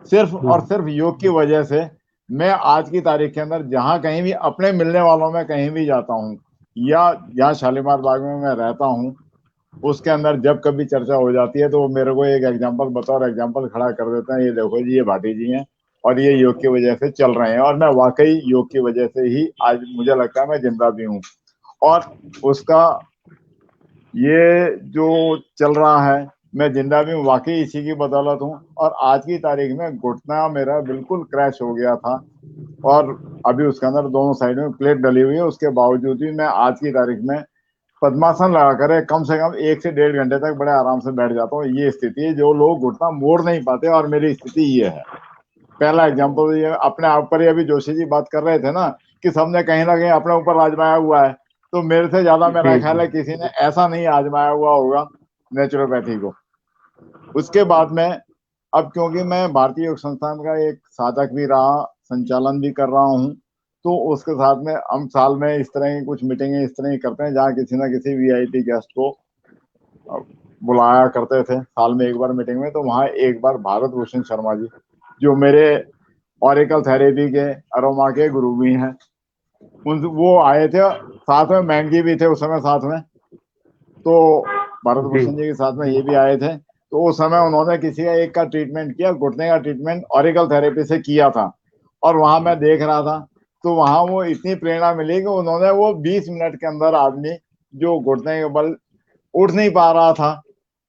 सिर्फ और सिर्फ योग की वजह से मैं आज की तारीख के अंदर जहां कहीं भी अपने मिलने वालों में कहीं भी जाता हूं, या जहाँ शालीमार बाग में मैं रहता हूं, उसके अंदर जब कभी चर्चा हो जाती है तो वो मेरे को एक एग्जाम्पल बतौर एग्जाम्पल खड़ा कर देते हैं, ये देखो जी ये भाटी जी हैं और ये योग की वजह से चल रहे हैं। और मैं वाकई योग की वजह से ही आज मुझे लगता है मैं जिंदा भी हूँ। और उसका ये जो चल रहा है, मैं जिंदा भी हूँ वाकई इसी की बदौलत हूँ। और आज की तारीख में घुटना मेरा बिल्कुल क्रैश हो गया था और अभी उसके अंदर दोनों साइड में प्लेट डली हुई है, उसके बावजूद भी मैं आज की तारीख में पद्मासन लगाकर कम से कम 1 से 1.5 घंटे तक बड़े आराम से बैठ जाता हूँ। ये स्थिति है, जो लोग घुटना मोड़ नहीं पाते, और मेरी स्थिति ये है। पहला एग्जाम्पल ये, अपने आप पर ही अभी जोशी जी बात कर रहे थे ना कि सबने कहीं ना कहीं अपने ऊपर आजमाया हुआ है, तो मेरे से ज्यादा मेरा ख्याल है किसी ने ऐसा नहीं आजमाया हुआ होगा नेचुरोपैथी को। उसके बाद में अब क्योंकि मैं भारतीय योग संस्थान का एक साधक भी रहा, संचालन भी कर रहा हूँ, तो उसके साथ में हम साल में इस तरह की कुछ मीटिंगें इस तरह की करते हैं जहाँ किसी ना किसी वीआईपी गेस्ट को बुलाया करते थे साल में एक बार मीटिंग में। तो वहाँ एक बार भारत भूषण शर्मा जी, जो मेरे ऑरिकल थेरेपी के अरोमा के गुरु भी हैं, वो आए थे, साथ में मैंग जी भी थे उस समय साथ में। तो भारत भूषण जी के साथ में ये भी आए थे। तो उस समय उन्होंने किसी का एक का ट्रीटमेंट किया, घुटने का ट्रीटमेंट ऑरिकल थेरेपी से किया था, और वहां मैं देख रहा था। तो वहां वो इतनी प्रेरणा मिली कि उन्होंने वो 20 मिनट के अंदर आदमी जो घुटने के बल उठ नहीं पा रहा था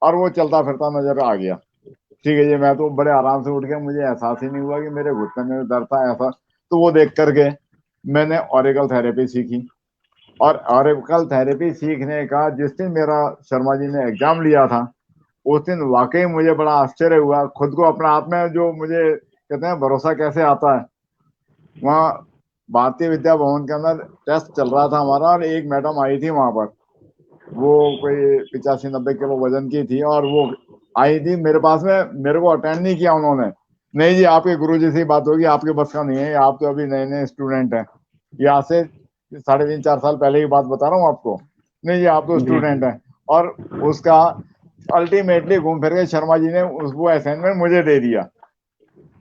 और वो चलता फिरता नजर आ गया। ठीक है जी, मैं तो बड़े आराम से उठ गया, मुझे एहसास ही नहीं हुआ कि मेरे घुटने में दर्द था ऐसा। तो वो देख करके मैंने ऑरिकल थेरेपी सीखी, और ऑरिकल थेरेपी सीखने का जिस दिन मेरा शर्मा जी ने एग्जाम लिया था, उस दिन वाकई मुझे बड़ा आश्चर्य हुआ, खुद को अपने आप में जो मुझे कहते हैं भरोसा कैसे आता है। वहाँ भारतीय विद्या भवन के अंदर टेस्ट चल रहा था हमारा, और एक मैडम आई थी वहां पर, वो कोई 85-90 किलो वजन की थी, और वो आई थी मेरे पास में, मेरे को अटेंड नहीं किया उन्होंने। नहीं जी आपके गुरुजी से बात होगी, आपके बस का नहीं है, आप तो अभी नए नए स्टूडेंट हैं, यहाँ से 3.5-4 साल पहले की बात बता रहा हूँ आपको। नहीं जी, आप तो जी। स्टूडेंट हैं। और उसका अल्टीमेटली घूम फिर के शर्मा जी ने वो असाइनमेंट मुझे दे दिया,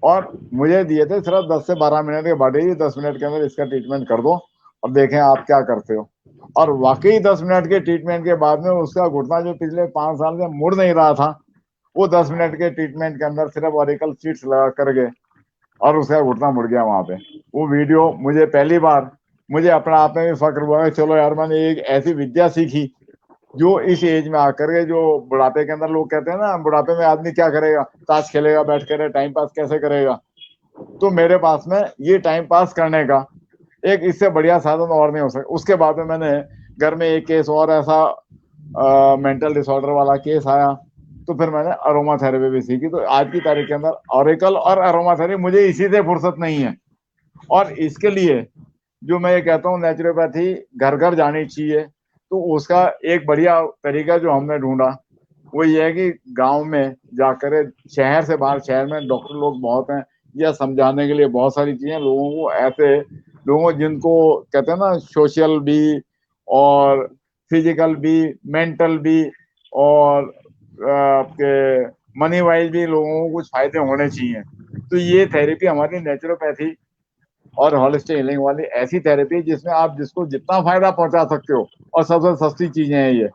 और मुझे दिए थे सिर्फ 10 से 12 मिनट के बाद, ही 10 मिनट के अंदर इसका ट्रीटमेंट कर दो और देखें आप क्या करते हो। और वाकई 10 मिनट के ट्रीटमेंट के बाद में उसका घुटना जो पिछले 5 साल से मुड़ नहीं रहा था, वो 10 मिनट के ट्रीटमेंट के अंदर सिर्फ ऑरिकल सीट्स लगा करके और उसका घुटना मुड़ गया वहां पे। वो वीडियो मुझे पहली बार, मुझे अपना आप में भी फक्र हुआ कि चलो यार, मैंने एक ऐसी विद्या सीखी जो इस एज में आकर के, जो बुढ़ापे के अंदर लोग कहते हैं ना, बुढ़ापे में आदमी क्या करेगा, ताश खेलेगा बैठ कर, टाइम पास कैसे करेगा। तो मेरे पास में ये टाइम पास करने का एक इससे बढ़िया साधन और नहीं हो सकता। उसके बाद में मैंने घर में एक केस और ऐसा मेंटल डिसऑर्डर वाला केस आया, तो फिर मैंने अरोमा थेरेपी भी सीखी। तो आज की तारीख के अंदर ऑरिकल और अरोमा थेरेपी, मुझे इसी से फुर्सत नहीं है। और इसके लिए जो मैं ये कहता हूँ, नेचुरोपैथी घर घर जानी चाहिए। तो उसका एक बढ़िया तरीका जो हमने ढूंढा वो ये है कि गांव में जाकर, शहर से बाहर, शहर में डॉक्टर लोग बहुत हैं, या समझाने के लिए बहुत सारी चीजें लोगों को, ऐसे लोगों जिनको कहते हैं ना, सोशल भी और फिजिकल भी, मेंटल भी, और आपके मनी वाइज भी लोगों को कुछ फायदे होने चाहिए। तो ये थेरेपी हमारी नेचुरोपैथी और होलिस्टिक हीलिंग वाली ऐसी थेरेपी जिसमें आप जिसको जितना फायदा पहुंचा सकते हो, और सबसे सस्ती चीजें हैं ये।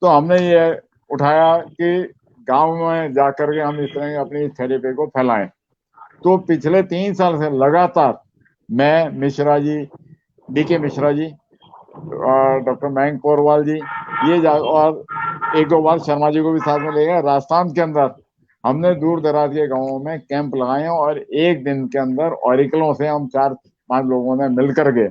तो हमने ये उठाया कि गांव में जाकर के हम इस तरह की अपनी थेरेपी को फैलाएं। तो पिछले 3 साल से लगातार मैं, मिश्रा जी, DK मिश्रा जी और डॉक्टर मयंक पोरवाल जी, ये और 1-2 बार शर्मा जी को भी साथ में ले गए। राजस्थान के अंदर हमने दूर दराज के गांवों में कैंप लगाए, और एक दिन के अंदर ऑरिकलों से हम 4-5 लोगों ने मिलकर के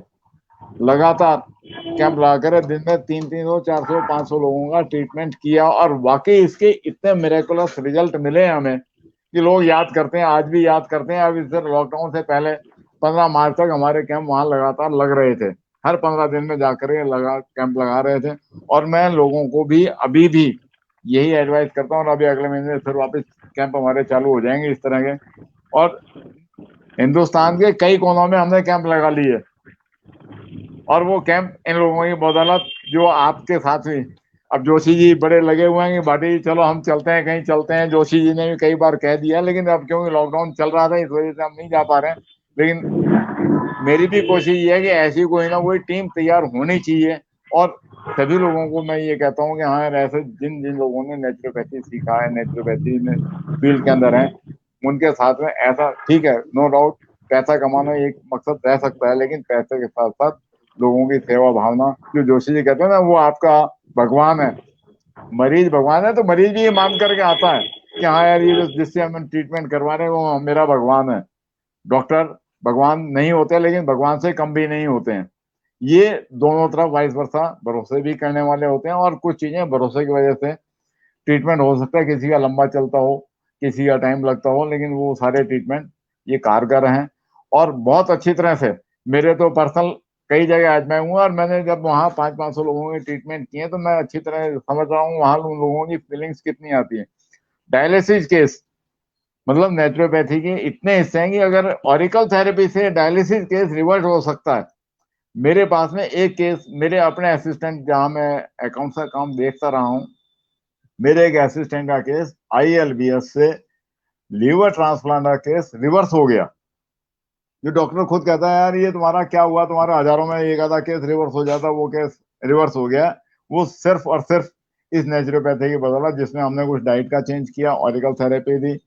लगातार कैंप लगाकर दिन में 300, 400, 500 लोगों का ट्रीटमेंट किया। और वाकई इसके इतने मिरेकुलस रिजल्ट मिले हमें कि लोग याद करते हैं, आज भी याद करते हैं। अब इस लॉकडाउन से पहले 15 मार्च तक हमारे कैंप वहां लगातार लग रहे थे, हर 15 दिन में जाकर कैंप लगा रहे थे। और मैं लोगों को भी अभी भी यही एडवाइस करता हूँ, और अभी अगले महीने फिर वापस कैंप हमारे चालू हो जाएंगे इस तरह के। और हिंदुस्तान के कई कोनों में हमने कैंप लगा लिए, और वो कैंप इन लोगों की बदौलत जो आपके साथ हुई। अब जोशी जी बड़े लगे हुए हैं कि भाटी चलो हम चलते हैं, कहीं चलते हैं। जोशी जी ने भी कई बार कह दिया, लेकिन अब क्योंकि लॉकडाउन चल रहा था इस वजह से हम नहीं जा पा रहे हैं। लेकिन मेरी भी कोशिश ये है कि ऐसी कोई ना कोई टीम तैयार होनी चाहिए। और सभी लोगों को मैं ये कहता हूँ कि हाँ, ऐसे जिन जिन लोगों ने नेचुरोपैथी सीखा है, नेचुरोपैथी में फील्ड के अंदर है, उनके साथ में ऐसा ठीक है, नो डाउट पैसा कमाना एक मकसद रह सकता है, लेकिन पैसे के साथ साथ लोगों की सेवा भावना, जो जोशी जी कहते हैं ना, वो आपका भगवान है। मरीज भगवान है, तो मरीज भी ये मान करके आता है कि हाँ यार, ये जिससे हम ट्रीटमेंट करवा रहे हैं वो मेरा भगवान है। डॉक्टर भगवान नहीं होते, लेकिन भगवान से कम भी नहीं होते हैं। ये दोनों तरफ वाइस वर्सा भरोसे भी करने वाले होते हैं, और कुछ चीजें भरोसे की वजह से ट्रीटमेंट हो सकता है किसी का लंबा चलता हो, किसी का टाइम लगता हो, लेकिन वो सारे ट्रीटमेंट ये कारगर हैं। और बहुत अच्छी तरह से मेरे तो पर्सनल कई जगह आजमाए हुए, और मैंने जब वहाँ 500-500 लोगों के ट्रीटमेंट किए, तो मैं अच्छी तरह समझ रहा हूँ वहाँ उन लोगों की फीलिंग्स कितनी आती है। डायलिसिस केस, मतलब नेचुरोपैथी के इतने हिस्से हैं कि अगर ऑरिकल थेरेपी से डायलिसिस केस रिवर्ट हो सकता है। मेरे पास में एक केस, मेरे अपने असिस्टेंट, जहां मैं अकाउंट्स का काम देखता रहा हूं, मेरे एक असिस्टेंट का केस ILBS से लीवर ट्रांसप्लांट का केस रिवर्स हो गया। जो डॉक्टर खुद कहता है यार ये तुम्हारा क्या हुआ, तुम्हारा हजारों में एक आधा केस रिवर्स हो जाता, वो केस रिवर्स हो गया। वो सिर्फ और सिर्फ इस नेचुरोपैथी की बदौलत, जिसमें हमने कुछ डाइट का चेंज किया, ऑरिकल थेरेपी दी,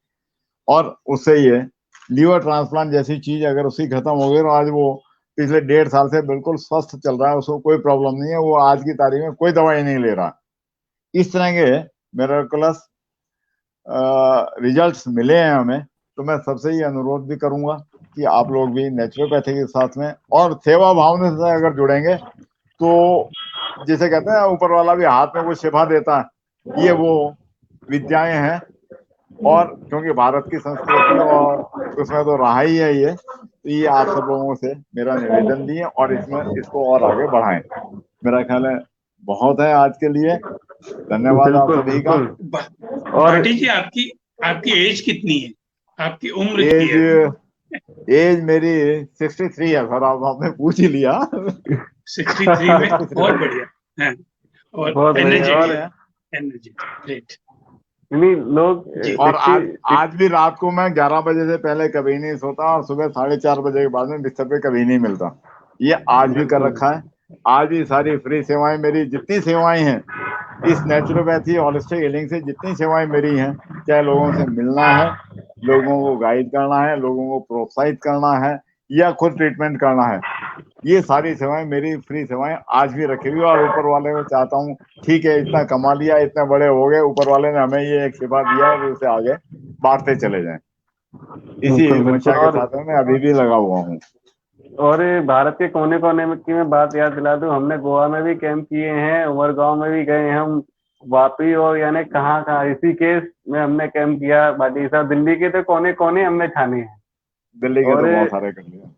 और उससे ये लीवर ट्रांसप्लांट जैसी चीज अगर उसकी खत्म हो गई, तो आज वो पिछले 1.5 साल से बिल्कुल स्वस्थ चल रहा है, उसको कोई प्रॉब्लम नहीं है, वो आज की तारीख में कोई दवाई नहीं ले रहा। इस तरह के मिरेकलस रिजल्ट्स मिले हैं हमें। तो मैं सबसे ये अनुरोध भी करूंगा कि आप लोग भी नेचुरोपैथी के साथ में और सेवा भावना से अगर जुड़ेंगे, तो जिसे कहते हैं ऊपर वाला भी हाथ में कुछ शिफा देता है, ये वो विद्याएं हैं। और क्योंकि भारत की संस्कृति और उसमें तो रहा ही है ये, तो ये आप सब लोगों से मेरा निवेदन भी है, और इसमें इसको और आगे बढ़ाएं। मेरा ख्याल है बहुत है आज के लिए। धन्यवाद आप सभी का। और भाटी जी, आपकी एज कितनी है? आपकी उम्र कितनी है? एज मेरी 63 है सर, आपने पूछ ही लिया। 63 में बहुत बढ़िया है। और बहुत बढ़िया। और एनर्जी ग्रेट। नहीं लोग जी, और आज भी रात को मैं 11 बजे से पहले कभी नहीं सोता और सुबह 4:30 बजे के बाद में बिस्तर पे कभी नहीं मिलता। ये आज भी कर रखा है। आज भी सारी फ्री सेवाएं, मेरी जितनी सेवाएं हैं इस नेचुरोपैथी होलिस्टिक हीलिंग से, जितनी सेवाएं मेरी हैं, चाहे लोगों से मिलना है, लोगों को गाइड करना है, लोगों को प्रोत्साहित करना है या खुद ट्रीटमेंट करना है, ये सारी सेवाएं मेरी फ्री सेवाएं आज भी रखी हुई। और ऊपर वाले को चाहता हूँ, ठीक है इतना कमा लिया, इतने बड़े हो गए, ऊपर वाले ने हमें ये एक शिफा दिया है, उसे आगे बांटते चले जाएं। इसी मंशा के साथ मैं अभी भी लगा हुआ हूँ। और भारत के कोने कोने में की मैं बात याद दिला दूं, हमने गोवा में भी कैंप किए हैं, उमरगांव में भी गए हैं हम, वापी और यानी कहाँ कहाँ ऋषिकेश में हमने कैंप किया। भाटी साहब दिल्ली के तो कोने कोने हमने छाने हैं। दिल्ली के तो बहुत सारे कर लिया।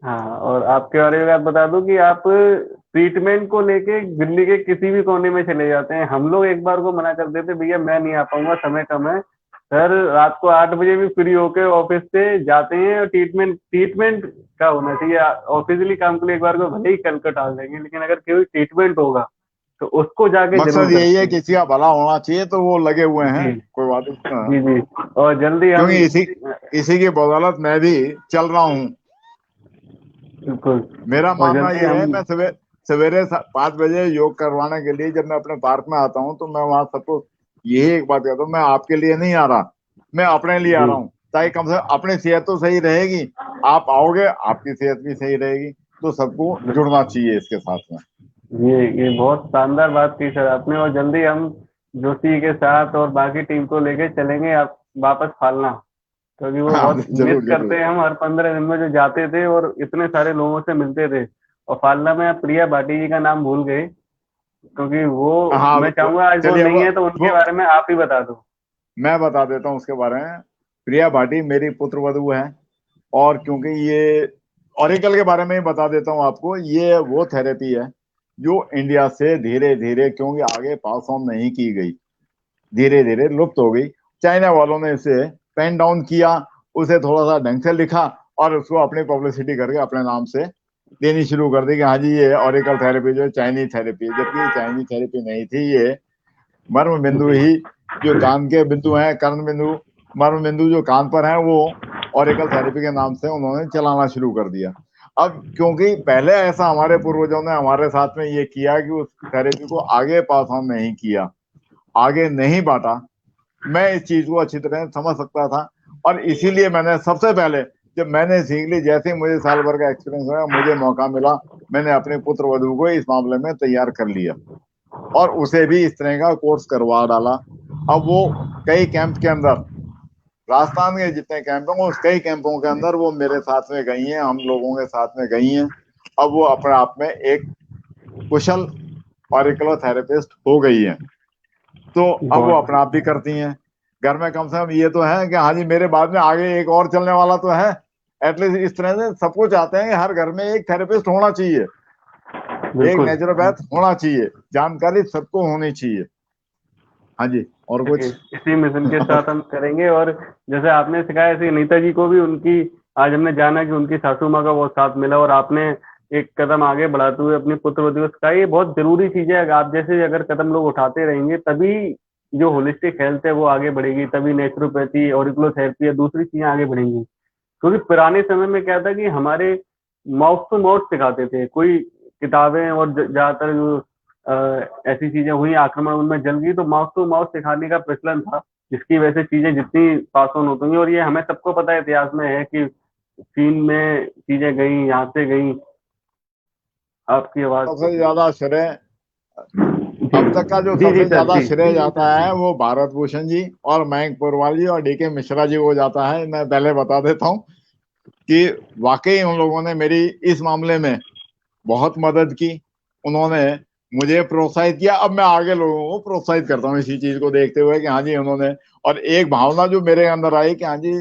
हाँ, और आपके बारे में बात बता दूं कि आप ट्रीटमेंट को लेके दिल्ली के किसी भी कोने में चले जाते हैं। हम लोग एक बार को मना कर देते, भैया मैं नहीं आ पाऊंगा, समय कम है सर। रात को 8 बजे भी फ्री होके ऑफिस से जाते हैं। और ट्रीटमेंट का होना चाहिए। ऑफिशियली काम के लिए एक बार को भले ही कल का टाल देंगे, लेकिन अगर कोई ट्रीटमेंट होगा तो उसको जाके मकसद यही है, किसी का भला होना चाहिए, तो वो लगे हुए हैं। कोई बात नहीं। जी जी, और जल्दी हम, क्योंकि इसी की बदौलत मैं भी चल रहा हूँ। बिल्कुल, मेरा मानना ये है, मैं सवेरे 5 बजे योग करवाने के लिए जब मैं अपने पार्क में आता हूँ, तो मैं वहां सबको यही एक बात कहता हूँ, मैं आपके लिए नहीं आ रहा, मैं अपने लिए आ रहा हूँ, ताकि कम से कम अपनी सेहत तो सही रहेगी, आप आओगे आपकी सेहत भी सही रहेगी, तो सबको जुड़ना चाहिए इसके साथ में। ये बहुत शानदार बात की सर आपने। और जल्दी हम जोशी के साथ और बाकी टीम को लेके चलेंगे आप वापस फालना, क्योंकि वो बहुत मिस करते हैं हम। हर 15 दिन में जो जाते थे और इतने सारे लोगों से मिलते थे। और फालना में आप प्रिया भाटी जी का नाम भूल गए, क्योंकि वो मैं चाहूंगा आज वो नहीं है तो उनके बारे में आप ही बता दो। मैं बता देता हूँ उसके बारे में। प्रिया भाटी मेरी पुत्रवधू है, और क्योंकि ये ऑरिकल के बारे में ही बता देता हूँ आपको, ये वो थेरेपी है जो इंडिया से धीरे धीरे, क्योंकि आगे पास ऑन नहीं की गई, धीरे धीरे लुप्त हो गई। चाइना वालों ने इसे पेन डाउन किया, उसे थोड़ा सा ढंग से लिखा और उसको अपनी पब्लिसिटी करके अपने नाम से देनी शुरू कर दी कि हाँ जी ये ऑरिकल थेरेपी जो चाइनीज थेरेपी है, जबकि चाइनीज थेरेपी नहीं थी। ये मर्म बिंदु ही, जो कान के बिंदु हैं, कर्ण बिंदु, मर्म बिंदु जो कान पर हैं, वो ऑरिकल थेरेपी के नाम से उन्होंने चलाना शुरू कर दिया। अब क्योंकि पहले ऐसा हमारे पूर्वजों ने हमारे साथ में ये किया कि उस थेरेपी को आगे पास ऑन नहीं किया, आगे नहीं बांटा, मैं इस चीज को अच्छी तरह समझ सकता था। और इसीलिए मैंने सबसे पहले जब मैंने सीख ली, जैसे ही मुझे साल भर का एक्सपीरियंस हुआ, मुझे मौका मिला, मैंने अपने पुत्र वधू को इस मामले में तैयार कर लिया और उसे भी इस तरह का कोर्स करवा डाला। अब वो कई कैंप के अंदर, राजस्थान के जितने कैंप हैं उस कई कैंपों के अंदर वो मेरे साथ में गई हैं, हम लोगों के साथ में गई हैं। अब वो अपने आप में एक कुशल ऑरिकुलर थेरेपिस्ट हो गई हैं, तो अब वो अपना आप भी करती हैं। घर में कम से कम ये तो है कि हाँ जी मेरे बाद में आगे एक और चलने वाला तो है। एटलीस्ट इस तरह से सबको चाहते हैं कि हर घर में एक थेरेपिस्ट होना चाहिए, एक नेचुरोपैथ होना चाहिए, जानकारी सबको होनी चाहिए। हाँ जी, और कुछ इसी मिशन के साथ हम करेंगे। और जैसे आपने सिखाया, ऐसे नीता जी को भी उनकी आज हमने जाना कि उनकी सासू माँ का बहुत साथ मिला, और आपने एक कदम आगे बढ़ाते हुए अपनी पुत्रवधू को सिखाया। ये बहुत जरूरी चीज है। आप जैसे अगर कदम लोग उठाते रहेंगे तभी जो होलिस्टिक हेल्थ है वो आगे बढ़ेगी, तभी नेचुरोपैथी, ऑरिकुलर थेरेपी या दूसरी चीजें आगे बढ़ेंगी। क्योंकि पुराने समय में क्या था कि हमारे माउथ टू माउथ सिखाते थे, कोई किताबें और ज्यादातर जो ऐसी चीजें हुई, आक्रमण उनमें जल गई, तो माउथ टू माउथ सिखाने का प्रचलन था, जिसकी वजह से चीजें जितनी पास ऑन होती हैं। और ये हमें सबको पता है, इतिहास में है कि चीन में चीजें गई, यहाँ से गई। आपकी आवाज सबसे ज्यादा श्रेय, अब तक का जो सबसे ज्यादा श्रेय जाता है वो भारत भूषण जी और मयंक पुरवाल जी और डीके मिश्रा जी को जाता है। मैं पहले बता देता हूँ कि वाकई उन लोगों ने मेरी इस मामले में बहुत मदद की, उन्होंने मुझे प्रोत्साहित किया। अब मैं आगे लोगों को प्रोत्साहित करता हूँ इसी चीज को देखते हुए कि हाँ जी उन्होंने, और एक भावना जो मेरे अंदर आई कि हाँ जी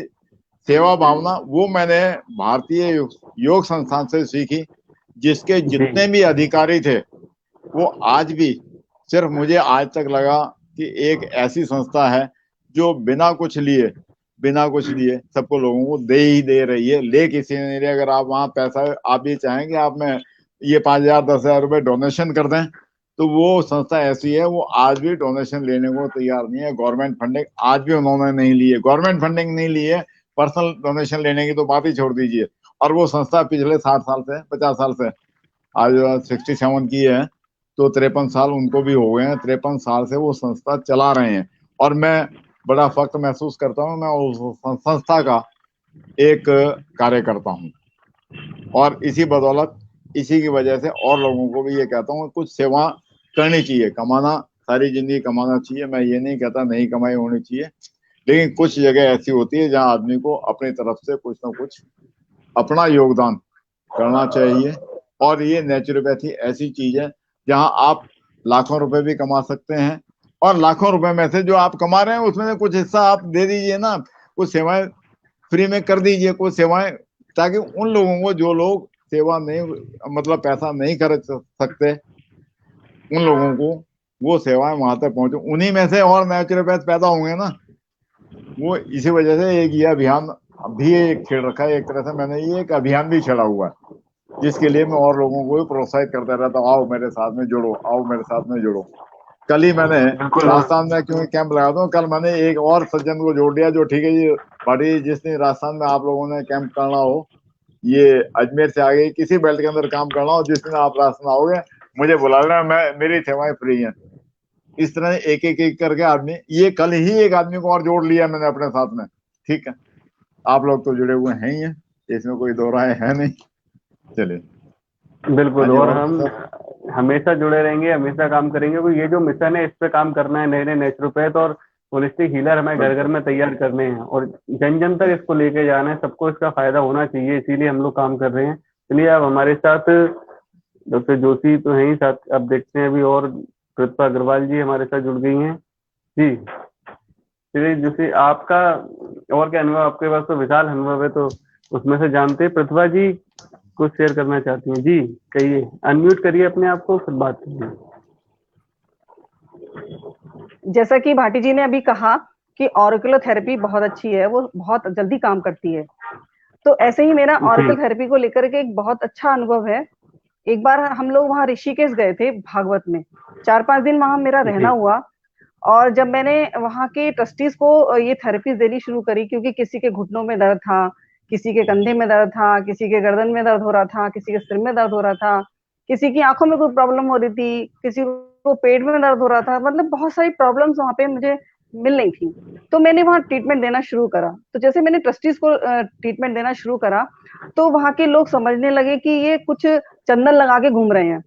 सेवा भावना, वो मैंने भारतीय योग संस्थान से सीखी, जिसके जितने भी अधिकारी थे वो आज भी, सिर्फ मुझे आज तक लगा कि एक ऐसी संस्था है जो बिना कुछ लिए सबको लोगों को दे ही दे रही है। ले किसी ने नहीं रही। अगर आप वहां पैसा आप भी चाहेंगे, आप में ये 5,000 10,000 रुपए डोनेशन कर दें, तो वो संस्था ऐसी है, वो आज भी डोनेशन लेने को तैयार नहीं है। गवर्नमेंट फंडिंग आज भी उन्होंने नहीं ली है, गवर्नमेंट फंडिंग नहीं ली है, पर्सनल डोनेशन लेने की तो बात ही छोड़ दीजिए। और वो संस्था पिछले 60 साल से 50 साल से, आज 67 की है, तो 53 साल उनको भी हो गए हैं। 53 साल से वो संस्था चला रहे हैं, और मैं बड़ा फख्र महसूस करता हूँ, मैं उस संस्था का एक कार्यकर्ता हूँ। और इसी बदौलत, इसी की वजह से और लोगों को भी ये कहता हूँ, कुछ सेवा करनी चाहिए। कमाना, सारी जिंदगी कमाना चाहिए, मैं ये नहीं कहता नहीं कमाई होनी चाहिए, लेकिन कुछ जगह ऐसी होती है जहाँ आदमी को अपनी तरफ से कुछ ना कुछ अपना योगदान करना चाहिए। और ये नेचुरोपैथी ऐसी चीज है जहाँ आप लाखों रुपए भी कमा सकते हैं, और लाखों रुपए में से जो आप कमा रहे हैं उसमें से कुछ हिस्सा आप दे दीजिए ना, कुछ सेवाएं फ्री में कर दीजिए, कुछ सेवाएं, ताकि उन लोगों को जो लोग सेवा नहीं, मतलब पैसा नहीं खर्च सकते, उन लोगों को वो सेवाएं वहां तक पहुंचे। उन्हीं में से और नेचुरोपैथ पैदा होंगे ना। वो इसी वजह से एक ये अभियान भी एक छेड़ रखा है, एक तरह से मैंने ये एक अभियान भी छेड़ा हुआ है, जिसके लिए मैं और लोगों को भी प्रोत्साहित करता रहता हूँ, आओ मेरे साथ में जुड़ो, आओ मेरे साथ में जुड़ो। कल ही मैंने राजस्थान में क्योंकि कैंप लगाता हूँ, कल मैंने एक और सज्जन को जोड़ दिया, जो ठीक है जी भाटी, जिस दिन राजस्थान में आप लोगों ने कैंप करना हो, ये अजमेर से आगे किसी बेल्ट के अंदर काम करना हो, जिस दिन आप राजस्थान आओगे मुझे बुला लेना, मेरी सेवाएं फ्री हैं। इस तरह एक करके आदमी, ये कल ही एक आदमी को और जोड़ लिया मैंने अपने साथ में। ठीक है, आप लोग तो जुड़े हुए हैं ही हैं, इसमें कोई दो राय है नहीं। चलिए। बिल्कुल, और हम हमेशा जुड़े रहेंगे, हमेशा काम करेंगे, क्योंकि ये जो मिशन है इस पे काम करना है। नए नए नेचुरोपैथ और होलिस्टिक हीलर हमें घर घर में तैयार करने हैं, और जन जन तक इसको लेके जाना है, सबको इसका फायदा होना चाहिए, इसीलिए हम लोग काम कर रहे हैं। चलिए, अब हमारे साथ डॉक्टर जोशी तो हैं ही साथ, अब देखते हैं अभी और प्रतिभा अग्रवाल जी हमारे साथ जुड़ गई हैं जी। चलिए जोशी, आपका और क्या अनुभव, आपके पास तो विशाल अनुभव है, तो उसमें से जानते हैं। प्रतिभा जी कुछ शेयर करना चाहती हैं जी, कहिए, अनम्यूट करिए अपने आप को, फिर बात करिए। जैसा कि भाटी जी ने अभी कहा कि ऑरिकुलर थेरेपी बहुत अच्छी है, वो बहुत जल्दी काम करती है, तो ऐसे ही मेरा ऑरिकुलर थेरेपी को लेकर के एक बहुत अच्छा अनुभव है। एक बार हम लोग वहाँ ऋषिकेश गए थे, भागवत में 4-5 दिन वहां मेरा रहना हुआ, और जब मैंने वहाँ के ट्रस्टीज को ये थेरेपीज देनी शुरू करी, क्योंकि किसी के घुटनों में दर्द था, किसी के कंधे में दर्द था, किसी के गर्दन में दर्द हो रहा था, किसी के सिर में दर्द हो रहा था, किसी की आंखों में कोई प्रॉब्लम हो रही थी, किसी को पेट में दर्द हो रहा था, मतलब बहुत सारी प्रॉब्लम्स वहाँ पे मुझे मिल रही थी। तो मैंने वहाँ ट्रीटमेंट देना शुरू करा। तो जैसे मैंने ट्रस्टीज को ट्रीटमेंट देना शुरू करा, तो वहाँ के लोग समझने लगे कि ये कुछ चंदन लगा के घूम रहे हैं।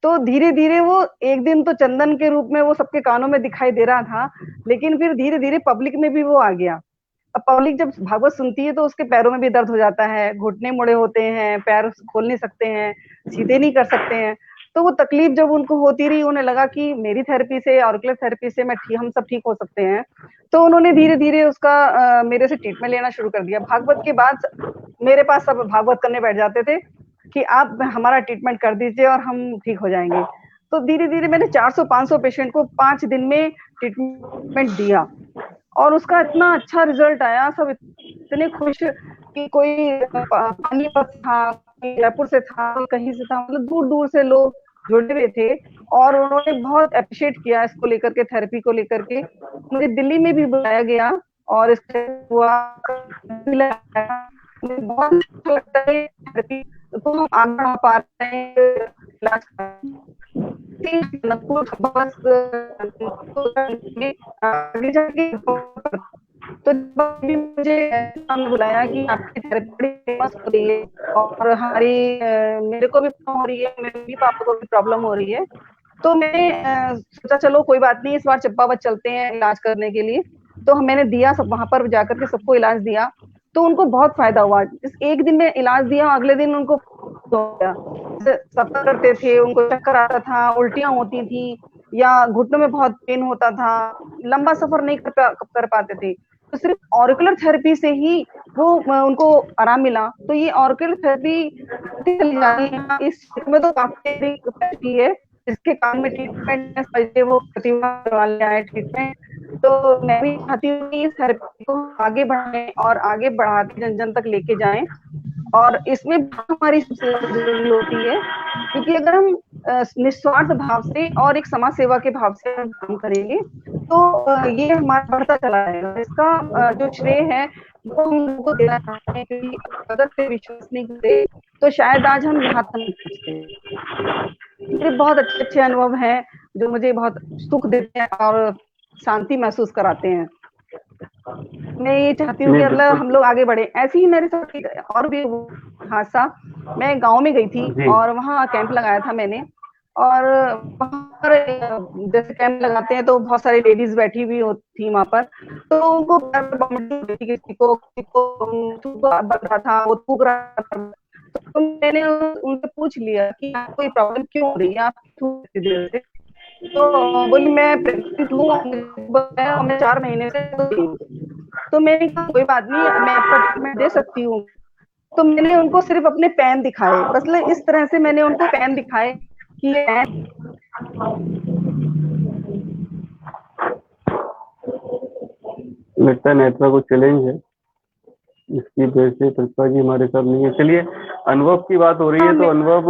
तो धीरे धीरे वो एक दिन तो चंदन के रूप में वो सबके कानों में दिखाई दे रहा था, लेकिन फिर धीरे धीरे पब्लिक में भी वो आ गया। अब पब्लिक जब भागवत सुनती है तो उसके पैरों में भी दर्द हो जाता है, घुटने मुड़े होते हैं, पैर खोल नहीं सकते हैं, सीधे नहीं कर सकते हैं। तो वो तकलीफ जब उनको होती रही, उन्हें लगा कि मेरी थेरेपी से, ऑरिकुलर थेरेपी से हम सब ठीक हो सकते हैं। तो उन्होंने धीरे धीरे उसका मेरे से ट्रीटमेंट लेना शुरू कर दिया। भागवत के बाद मेरे पास सब भागवत करने बैठ जाते थे कि आप हमारा ट्रीटमेंट कर दीजिए और हम ठीक हो जाएंगे। तो धीरे धीरे मैंने 400-500 पेशेंट को 5 दिन में ट्रीटमेंट दिया, और उसका इतना अच्छा रिजल्ट आया, सब इतने खुश कि कोई पानीपत था, कोई जयपुर से था, कहीं से था, मतलब दूर दूर से लोग जुड़े हुए थे, और उन्होंने बहुत अप्रिशिएट किया इसको लेकर के, थेरेपी को लेकर के। मुझे दिल्ली में भी बुलाया गया और इसके हुआ, मुझे बहुत अच्छा लगता है थेरेपी, तो हम आगे बढ़ा पा रहे हैं इलाज आगे जाके। तो मुझे बुलाया कि आपकी थेरेपी बड़ी फेमस हो रही है, और हमारी मेरे को भी हो रही है, मेरे भी पापा को भी प्रॉब्लम हो रही है। तो मैंने सोचा चलो कोई बात नहीं, इस बार चंपावत चलते हैं इलाज करने के लिए। तो मैंने दिया, सब वहां पर जाकर के सबको इलाज दिया, तो उनको बहुत फायदा हुआ। इस एक दिन में इलाज दिया, अगले दिन उनको सफर करते थे, उनको चक्कर आता था, उल्टियां होती थी, या घुटनों में बहुत पेन होता था, लंबा सफर नहीं कर पाते थे। तो सिर्फ ऑरिकुलर थेरेपी से ही वो उनको आराम मिला। तो ये ऑरिकुलर थेरेपी इस में तो काफी है, इसके काम में ट्रीटमेंट वो प्रतिभा आए ट्रीटमेंट। तो मैं भी चाहती हूँ कि इस थेरेपी को आगे बढ़ाएं और आगे बढ़ाते जन जन तक लेके जाएं। और इसमें हमारी सबसे जरूरी होती है, क्योंकि अगर हम निस्वार्थ भाव से और एक समाज सेवा के भाव से हम काम करेंगे तो ये हमारा बढ़ता चला जाएगा। इसका जो श्रेय है वो हम लोगों को देना चाहते हैं, क्योंकि अगर पे विश्वास नहीं करते तो शायद आज हम यहाँ तक नहीं पहुंचते। मेरे बहुत अच्छे अच्छे अनुभव हैं जो मुझे बहुत सुख देते हैं और शांति महसूस कराते हैं। मैं ये चाहती हूँ कि मतलब हम लोग आगे बढ़े। ऐसे ही मेरे साथ और भी हादसा, मैं गांव में गई थी और वहाँ कैंप लगाया था मैंने, और वहाँ पर जैसे कैंप लगाते हैं तो बहुत सारी लेडीज बैठी हुई थी वहां पर, तो उनको किसी को बन रहा था, वो थूक रहा था, तो मैंने उनसे पूछ लिया कि आपको ये प्रॉब्लम क्यों हो रही है, आप थूक देर से? तो बोली मैं प्रेग्नेंट हूँ, मैं 4 महीने से, तो मैंने कहा कोई बात नहीं, मैं आपका ट्रीटमेंट दे सकती हूँ। तो मैंने उनको सिर्फ अपने पैन दिखाए, मतलब इस तरह से मैंने उनको पैन दिखाए कि ये लगता है नेटवर्क को चैलेंज है, इसकी वजह से प्रतिभा जी हमारे साथ नहीं है। चलिए, अनुभव की बात हो रही है तो अनुभव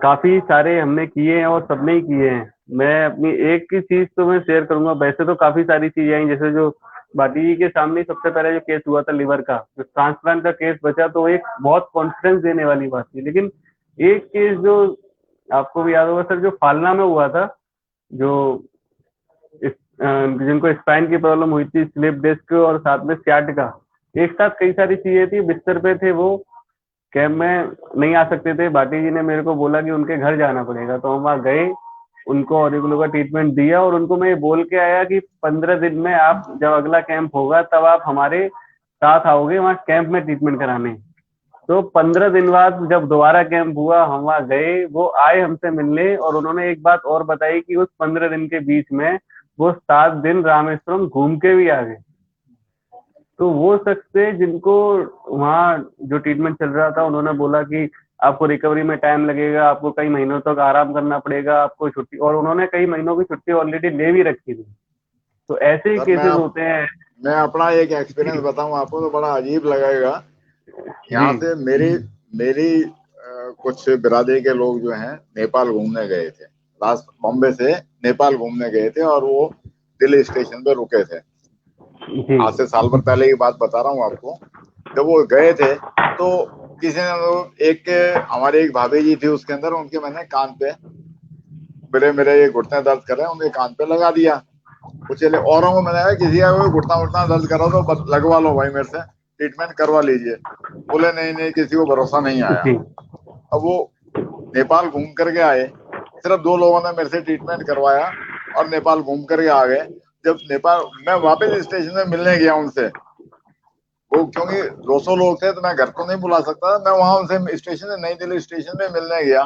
काफी सारे हमने किए हैं और सबने ही किए हैं। मैं अपनी एक ही चीज तो मैं शेयर करूंगा। वैसे तो काफी सारी चीजें आई, जैसे जो बाटी जी के सामने सबसे पहले जो केस हुआ था लिवर का, जो ट्रांसप्लांट का केस बचा, तो एक बहुत कॉन्फिडेंस देने वाली बात थी। लेकिन एक केस जो आपको भी याद होगा सर, जो फालना में हुआ था, जो जिनको स्पाइन की प्रॉब्लम हुई थी, स्लिप डिस्क और साथ में सियाटिका, एक साथ कई सारी चीजें थी, बिस्तर पे थे वो, कैंप में नहीं आ सकते थे। बाटी जी ने मेरे को बोला कि उनके घर जाना पड़ेगा, तो हम वहाँ गए, उनको ऑरिकुलो का ट्रीटमेंट दिया और उनको मैं ये बोल के आया कि 15 दिन में आप जब अगला कैंप होगा तब आप हमारे साथ आओगे वहाँ कैंप में ट्रीटमेंट कराने। तो 15 दिन बाद जब दोबारा कैंप हुआ, हम वहाँ गए, वो आए हमसे मिलने और उन्होंने एक बात और बताई कि उस 15 दिन के बीच में वो 7 दिन रामेश्वरम घूम के भी आ गए। तो वो शख्स थे जिनको वहाँ जो ट्रीटमेंट चल रहा था, उन्होंने बोला कि आपको रिकवरी में टाइम लगेगा, आपको कई महीनों तक आराम करना पड़ेगा, आपको छुट्टी, और उन्होंने कई महीनों की छुट्टी ऑलरेडी ले भी रखी थी। तो ऐसे ही केसेस होते हैं। मैं अपना एक एक्सपीरियंस बताऊं आपको तो बड़ा अजीब लगेगा। यहाँ से मेरी कुछ बिरादरी के लोग जो हैं नेपाल घूमने गए थे, लास्ट बॉम्बे से नेपाल घूमने गए थे और वो दिल्ली स्टेशन पे रुके थे। आज से साल भर पहले की बात बता रहा हूँ आपको। जब वो गए थे तो किसी ने हमारी एक भाभी जी थी उसके अंदर, उनके मैंने कान पे मेरे ये घुटने दर्द कर रहे हैं, उनके कान पे लगा दिया। कुछ औरों को मैंने किसी का घुटना दर्द कर रहा तो लगवा लो भाई, मेरे से ट्रीटमेंट करवा लीजिए। बोले नहीं, किसी को भरोसा नहीं आया। अब वो नेपाल घूम करके आए, सिर्फ 2 लोगों ने मेरे से ट्रीटमेंट करवाया और नेपाल घूम करके आ गए। जब नेपाल मैं वापस स्टेशन में मिलने गया उनसे, वो क्योंकि 200 लोग थे तो मैं घर को नहीं बुला सकता, मैं वहां उनसे स्टेशन में, नई दिल्ली स्टेशन में मिलने गया।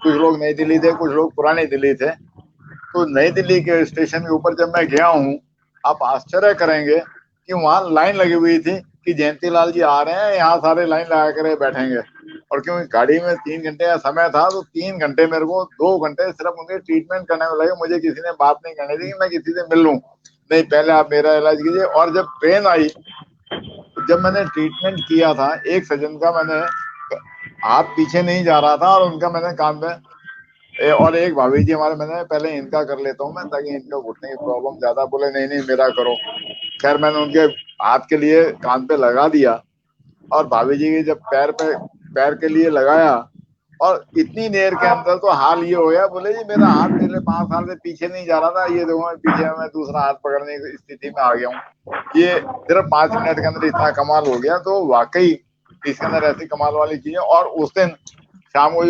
कुछ लोग नई दिल्ली थे, कुछ लोग पुरानी दिल्ली थे। तो नई दिल्ली के स्टेशन के ऊपर जब मैं गया हूँ, आप आश्चर्य करेंगे कि वहां लाइन लगी हुई थी कि जयंती लाल जी आ रहे हैं, यहाँ सारे लाइन लगा कर बैठेंगे। और क्योंकि गाड़ी में 3 घंटे का समय था तो 3 घंटे मेरे को 2 घंटे सिर्फ उनके ट्रीटमेंट करने में लगे। मुझे किसी ने बात नहीं करनी थी कि मैं किसी से मिल लूं, नहीं पहले आप मेरा इलाज कीजिए। और जब ट्रेन आई, जब मैंने ट्रीटमेंट किया था, एक सज्जन का मैंने हाथ पीछे नहीं जा रहा था और उनका मैंने कान में, और एक भाभी जी हमारे, मैंने पहले इनका कर लेता हूँ मैं ताकि इनका घुटने की प्रॉब्लम ज्यादा। बोले नहीं मेरा करो। खैर मैंने उनके हाथ के लिए कान पे लगा दिया और भाभी जी के जब पैर के लिए लगाया, और इतनी देर के अंदर तो हाल ये हो गया, बोले जी मेरा हाथ पिछले 5 साल से पीछे नहीं जा रहा था, ये देखो पीछे मैं दूसरा हाथ पकड़ने की स्थिति में आ गया हूँ। ये सिर्फ 5 मिनट के अंदर इतना कमाल हो गया। तो वाकई इसके अंदर ऐसी कमाल वाली चीजें। और उस दिन शाम को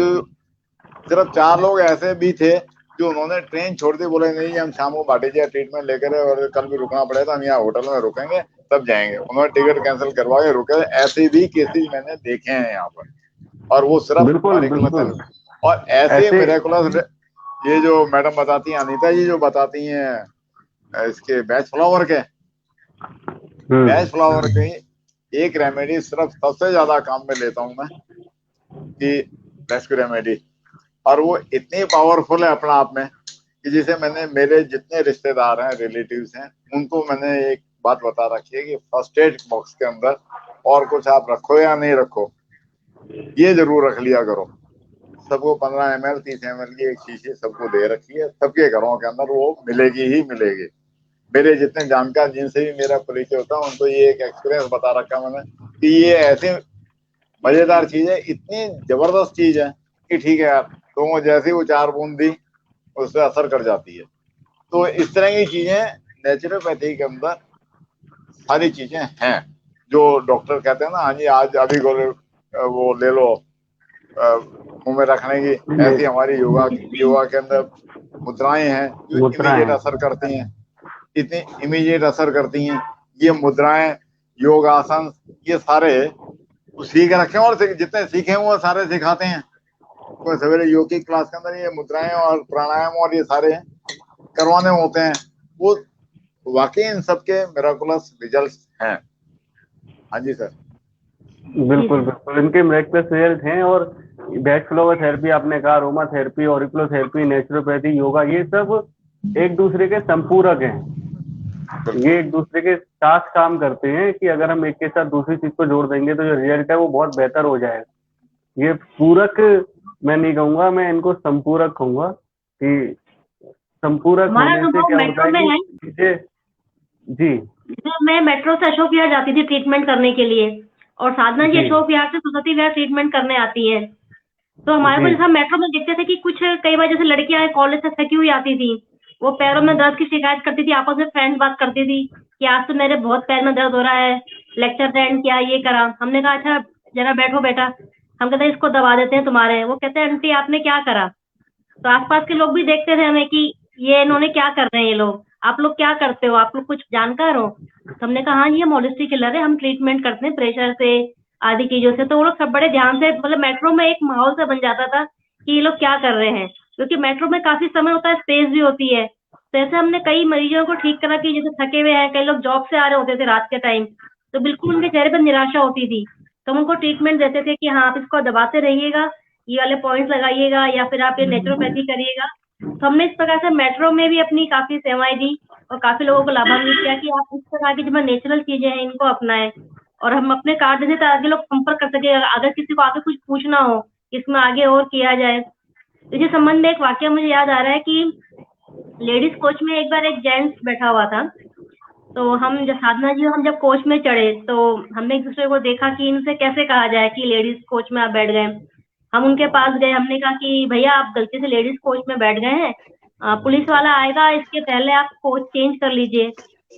सिर्फ 4 लोग ऐसे भी थे जो उन्होंने ट्रेन छोड़ दी, बोले नहीं हम शाम को बाटी जी ट्रीटमेंट लेकर और कल भी रुकना पड़ेगा, हम यहाँ होटल में रुकेंगे तब जाएंगे। उन्होंने टिकट कैंसिल करवा के रुके। ऐसे भी केसेस मैंने देखे हैं यहाँ पर, और वो सिर्फ बिल्कुल। और ऐसे मिरेकुलस, ये जो मैडम बताती हैं, अनीता जी जो बताती हैं इसके बैच फ्लावर के एक रेमेडी सिर्फ सबसे ज्यादा काम में लेता हूं मैं, कि रेस्क्यू रेमेडी। और वो इतनी पावरफुल है अपना आप में कि जिसे मैंने, मेरे जितने रिश्तेदार हैं, रिलेटिव्स हैं, उनको मैंने एक बात बता रखी है कि फर्स्ट एड बॉक्स के अंदर और कुछ आप रखो या नहीं रखो, ये जरूर रख लिया करो। सबको 15 ml 30 ml की एक शीशी सबको दे रखी है, सबके घरों के अंदर वो मिलेगी ही मिलेगी। मेरे जितने जानकार जिनसे भी मेरा परिचय होता है उनको ये एक एक्सपीरियंस बता रखा मैंने कि ये ऐसे मजेदार चीज है, इतनी जबरदस्त चीज है कि ठीक है यार, तो जैसे वो 4 बूंद दी उससे असर कर जाती है। तो इस तरह की चीजें नेचुरोपैथी के अंदर सारी चीजें हैं जो डॉक्टर कहते हैं ना, हाँ जी आज अभी वो ले लो मुंह में रखने की, ऐसी हमारी योगा के अंदर मुद्राएं हैं जो इमीडिएट असर करती हैं, इतनी इमीडिएट असर करती हैं। ये मुद्राएं, योग आसन, ये सारे सीख रखे हैं और जितने सीखे हैं वो सारे सिखाते हैं। तो सवेरे योग की क्लास के अंदर ये मुद्राएं और प्राणायाम और ये सारे करवाने होते हैं। वो वाकई इन सबके मिराकुलस रिजल्ट्स हैं। हाँ जी सर। बिल्कुल बिल्कुल, इनके मिराकुलस रिजल्ट हैं। और बैक फ्लोवर थेरेपी आपने कहा, अरोमा थेरेपी, ऑरिकुलोथेरेपी, नेचुरोपैथी, योगा, ये सब एक दूसरे के संपूरक हैं। ये एक दूसरे के साथ काम करते हैं कि अगर हम एक के साथ दूसरी चीज को जोड़ देंगे तो जो रिजल्ट है वो बहुत बेहतर हो जाएगा। ये पूरक मैं नहीं कहूंगा, मैं इनको संपूरक कहूंगा कि संपूरक होने से क्या होता है कि जी मैं मेट्रो से अशोक विहार जाती थी ट्रीटमेंट करने के लिए, और साधना जी अशोक विहार से सरस्वती विहार ट्रीटमेंट करने आती है। तो हमारे को जैसा मेट्रो में देखते थे कि कुछ कई बार जैसे लड़कियां कॉलेज से थकी हुई आती थी, वो पैरों में दर्द की शिकायत करती थी, आपस में फ्रेंड्स बात करती थी कि आज तो मेरे बहुत पैर में दर्द हो रहा है, लेक्चर अटेंड किया, ये करा। हमने कहा अच्छा जरा बैठो बेटा, हम कहते हैं इसको दबा देते हैं तुम्हारे। वो कहते हैं आंटी आपने क्या करा? तो आसपास के लोग भी देखते थे हमें कि ये इन्होंने क्या कर रहे हैं, ये लोग, आप लोग क्या करते हो, आप लोग कुछ जानकार हो? तो हमने कहा हाँ ये होलिस्टिक हीलर है, हम ट्रीटमेंट करते हैं प्रेशर से, आदि चीजों से। तो वो लोग सब बड़े ध्यान से, मतलब मेट्रो में एक माहौल सा बन जाता था कि ये लोग क्या कर रहे हैं, क्योंकि मेट्रो में काफी समय होता है, स्पेस भी होती है। तो ऐसे हमने कई मरीजों को ठीक करा कि जैसे थके हुए हैं, कई लोग जॉब से आ रहे होते थे रात के टाइम, तो बिल्कुल उनके चेहरे पर निराशा होती थी। तो हम उनको ट्रीटमेंट देते थे कि हाँ आप इसको दबाते रहिएगा, ये वाले पॉइंट्स लगाइएगा, या फिर आप ये नेचुरोपैथी करिएगा। तो हमने इस प्रकार से मेट्रो में भी अपनी काफी सेवाएं दी और काफी लोगों को लाभान्वित किया कि आप इस प्रकार की जो नेचुरल चीजें हैं इनको अपनाएं, और हम अपने कार्ड देते ताकि लोग संपर्क कर सके अगर किसी को आगे कुछ पूछना हो इसमें आगे और किया जाए। इसी संबंध में एक वाक्य मुझे याद आ रहा है कि लेडीज कोच में एक बार एक जेंट्स बैठा हुआ था, तो हम जब साधना जी हम जब कोच में चढ़े तो हमने एक दूसरे को देखा कि इनसे कैसे कहा जाए कि लेडीज कोच में आप बैठ गए। हम उनके पास गए, हमने कहा कि भैया आप गलती से लेडीज कोच में बैठ गए हैं, पुलिस वाला आएगा, इसके पहले आप कोच चेंज कर लीजिए।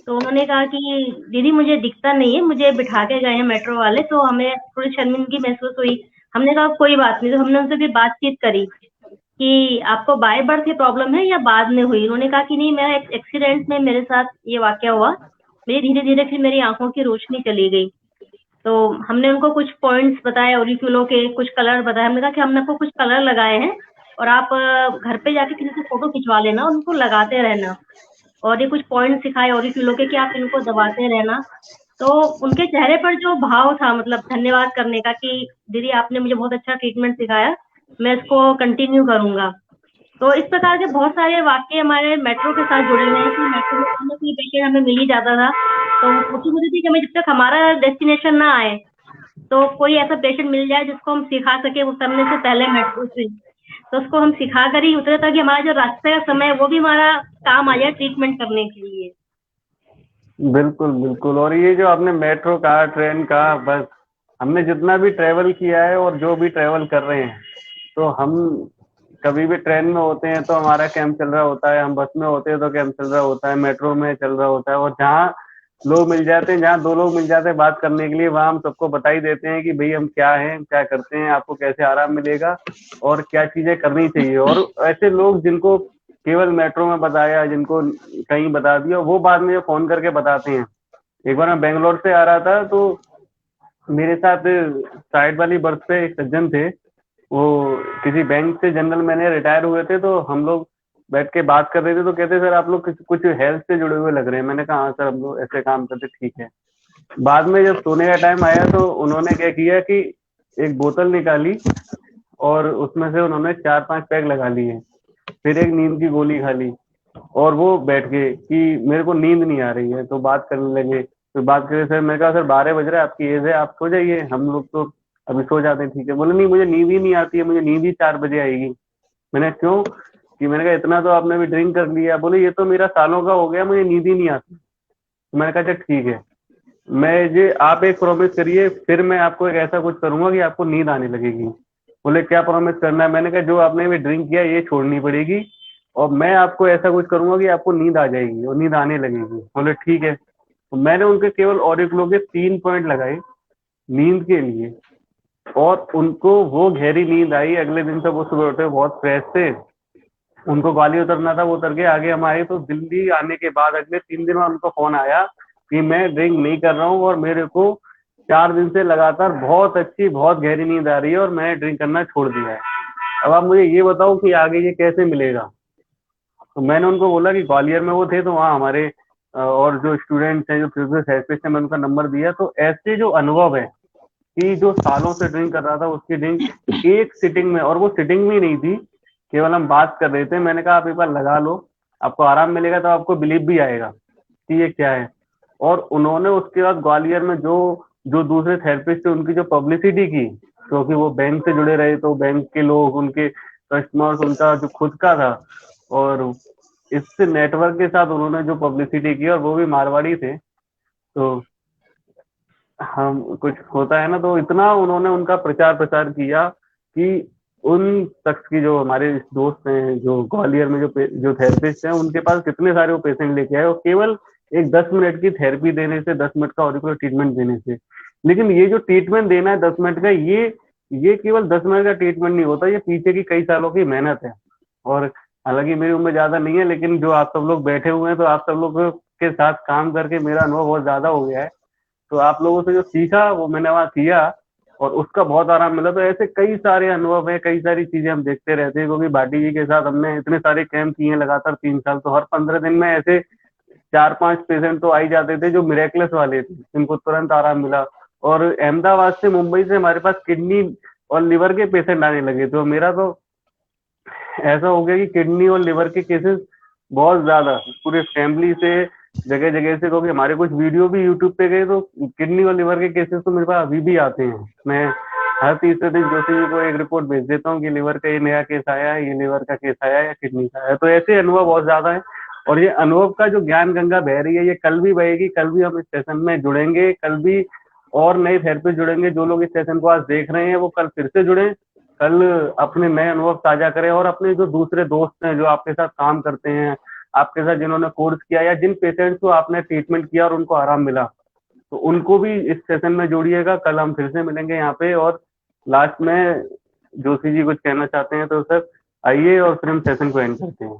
तो उन्होंने कहा कि दीदी मुझे दिखता नहीं है, मुझे बिठा के गए हैं मेट्रो वाले, तो हमें थोड़ी शर्मिंदगी महसूस हुई। हमने कहा कोई बात नहीं। तो हमने उनसे भी बातचीत करी कि आपको बाय बर्थ ये प्रॉब्लम है या बाद में हुई? उन्होंने कहा कि नहीं, मेरा एक्सीडेंट में मेरे साथ ये वाकया हुआ, मेरी धीरे धीरे फिर मेरी आंखों की रोशनी चली गई। तो हमने उनको कुछ पॉइंट्स बताए, ऑरिक्यूलो के कुछ कलर बताए। हमने कहा कि हमने आपको कुछ कलर लगाए हैं और आप घर पे जाके किसी से फोटो खिंचवा लेना, उनको लगाते रहना। और ये कुछ पॉइंट सिखाए ऑरिक्यूलो के कि आप इनको दबाते रहना। तो उनके चेहरे पर जो भाव था, मतलब धन्यवाद करने का कि दीदी आपने मुझे बहुत अच्छा ट्रीटमेंट सिखाया, मैं इसको कंटिन्यू करूंगा। तो इस प्रकार के बहुत सारे वाक्य हमारे मेट्रो के साथ जुड़े हुए हैं कि मेट्रो में कोई पेशेंट हमें मिल ही जाता था, तो कोशिश होती थी कि हमें जब तक हमारा डेस्टिनेशन ना आए तो कोई ऐसा पेशेंट मिल जाए जिसको हम सिखा सके उतरने से पहले मेट्रो से, तो उसको हम सिखा कर ही उतरे ताकि हमारा जो रास्ते का समय है वो भी हमारा काम आ जाए ट्रीटमेंट करने के लिए। बिल्कुल बिल्कुल। और ये जो आपने मेट्रो कहा, ट्रेन कहा, बस हमने जितना भी ट्रेवल किया है और जो भी ट्रेवल कर रहे हैं, तो हम कभी भी ट्रेन में होते हैं तो हमारा कैंप चल रहा होता है, हम बस में होते हैं तो कैंप चल रहा होता है, मेट्रो में चल रहा होता है। और जहाँ लोग मिल जाते हैं, जहाँ 2 लोग मिल जाते हैं बात करने के लिए, वहाँ हम सबको बता ही देते हैं कि भाई हम क्या हैं, क्या करते हैं, आपको कैसे आराम मिलेगा और क्या चीजें करनी चाहिए। और ऐसे लोग जिनको केवल मेट्रो में बताया, जिनको कहीं बता दिया, वो बाद में फोन करके बताते हैं। एक बार मैं बेंगलोर से आ रहा था तो मेरे साथ साइड वाली बर्थ पे एक सज्जन थे, वो किसी बैंक से जनरल मैनेजर रिटायर हुए थे। तो हम लोग बैठ के बात कर रहे थे तो कहते सर आप लोग कुछ हेल्थ से जुड़े हुए लग रहे हैं। मैंने कहा हाँ सर हम लोग ऐसे काम करते, ठीक है। बाद में जब सोने का टाइम आया तो उन्होंने क्या किया कि एक बोतल निकाली और उसमें से उन्होंने 4-5 पैक लगा लिए, फिर एक नींद की गोली खा ली और वो बैठ गए कि मेरे को नींद नहीं आ रही है। तो बात करने लगे, फिर बात करे सर, मैं कहा सर 12 बज रहे हैं, आपकी एज है, आप सो जाइए, हम लोग तो अभी सो जाते हैं ठीक है। बोले नहीं मुझे नींद ही नहीं आती है, मुझे नींद ही 4 बजे आएगी। मैंने क्यों कि मैंने कहा इतना तो आपने भी ड्रिंक कर लिया। बोले ये तो मेरा सालों का हो गया, मुझे नींद ही नहीं आती। मैंने कहा अच्छा ठीक है, मैं ये आप एक प्रॉमिस करिए, फिर मैं आपको एक ऐसा कुछ करूंगा कि आपको नींद आने लगेगी। बोले क्या प्रॉमिस करना है? मैंने कहा जो आपने भी ड्रिंक किया ये छोड़नी पड़ेगी, और मैं आपको ऐसा कुछ करूंगा कि आपको नींद आ जाएगी और नींद आने लगेगी। बोले ठीक है। तो मैंने उनके केवल ऑरिफ्लो के 3 पॉइंट लगाए नींद के लिए, और उनको वो गहरी नींद आई। अगले दिन से वो सुबह उठे बहुत फ्रेश थे। उनको ग्वालियर उतरना था, वो उतर के आगे हम आए। तो दिल्ली आने के बाद अगले 3 दिन में उनको फोन आया कि मैं ड्रिंक नहीं कर रहा हूँ और मेरे को 4 दिन से लगातार बहुत अच्छी बहुत गहरी नींद आ रही है और मैंने ड्रिंक करना छोड़ दिया है। अब आप मुझे ये बताओ कि आगे ये कैसे मिलेगा? तो मैंने उनको बोला कि ग्वालियर में वो थे तो वहाँ हमारे और जो स्टूडेंट्स हैं जो फिजिकल थेरेपिस्ट हैं, मैं उनका नंबर दिया। तो ऐसे जो अनुभव है कि जो सालों से ड्रिंक कर रहा था उसकी ड्रिंक एक सिटिंग में, और वो सिटिंग भी नहीं थी, केवल हम बात कर रहे थे। मैंने कहा आप एक बार लगा लो, आपको आराम मिलेगा तो आपको बिलीव भी आएगा कि ये क्या है। और उन्होंने उसके बाद ग्वालियर में जो जो दूसरे थेरेपिस्ट थे उनकी जो पब्लिसिटी की, क्योंकि वो बैंक से जुड़े रहे तो बैंक के लोग, उनके कस्टमर्स, उनका जो खुद का था, और इससे नेटवर्क के साथ उन्होंने जो पब्लिसिटी की, और वो भी मारवाड़ी थे, तो हम कुछ होता है ना, तो इतना उन्होंने उनका प्रचार प्रसार किया कि उन शख्स की, जो हमारे दोस्त हैं जो ग्वालियर में जो थेरेपिस्ट हैं, उनके पास कितने सारे वो पेशेंट लेके आए, और केवल एक 10 मिनट की थेरेपी देने से, 10 मिनट का ऑरिकुलर ट्रीटमेंट देने से। लेकिन ये जो ट्रीटमेंट देना है 10 मिनट का, ये केवल 10 मिनट का ट्रीटमेंट नहीं होता, ये पीछे की कई सालों की मेहनत है। और हालांकि मेरी उम्र ज्यादा नहीं है, लेकिन जो आप सब लोग बैठे हुए हैं, तो आप सब लोग के साथ काम करके मेरा अनुभव बहुत ज्यादा हो गया है। तो आप लोगों से जो सीखा वो मैंने वहाँ किया और उसका बहुत आराम मिला। तो ऐसे कई सारे अनुभव है, कई सारी चीजें हम देखते रहते हैं, क्योंकि भाटी जी के साथ हमने इतने सारे कैंप किए हैं लगातार 3 साल। तो हर 15 दिन में ऐसे 4-5 पेशेंट तो आ ही जाते थे जो मिरेकलस वाले थे, जिनको तुरंत आराम मिला। और अहमदाबाद से, मुंबई से हमारे पास किडनी और लिवर के पेशेंट आने लगे। तो मेरा तो ऐसा हो गया कि किडनी और लिवर के केसेस बहुत ज्यादा पूरे फैमिली से, जगह जगह से, क्योंकि हमारे कुछ वीडियो भी यूट्यूब पे गए, तो किडनी और लिवर के केसेस तो मेरे पास अभी भी आते हैं। मैं हर तीसरे दिन जोशी जी को एक रिपोर्ट भेज देता हूँ कि लिवर का ये नया केस आया है, ये लिवर का केस आया है या किडनी का आया है। तो ऐसे अनुभव बहुत ज्यादा है, और ये अनुभव का जो ज्ञान गंगा बह रही है, ये कल भी बहेगी। कल भी हम इस सेशन में जुड़ेंगे, कल भी और नए थेरेपिस्ट जुड़ेंगे। जो लोग इस सेशन को आज देख रहे हैं वो कल फिर से जुड़े, कल अपने नए अनुभव साझा करें, और अपने जो दूसरे दोस्त हैं जो आपके साथ काम करते हैं, आपके साथ जिन्होंने कोर्स किया, या जिन पेशेंट्स को आपने ट्रीटमेंट किया और उनको आराम मिला, तो उनको भी इस सेशन में जोड़िएगा। कल हम फिर से मिलेंगे यहाँ पे। और लास्ट में जोशी जी कुछ कहना चाहते हैं तो सर आइए, और फिर हम सेशन को एंड करते हैं।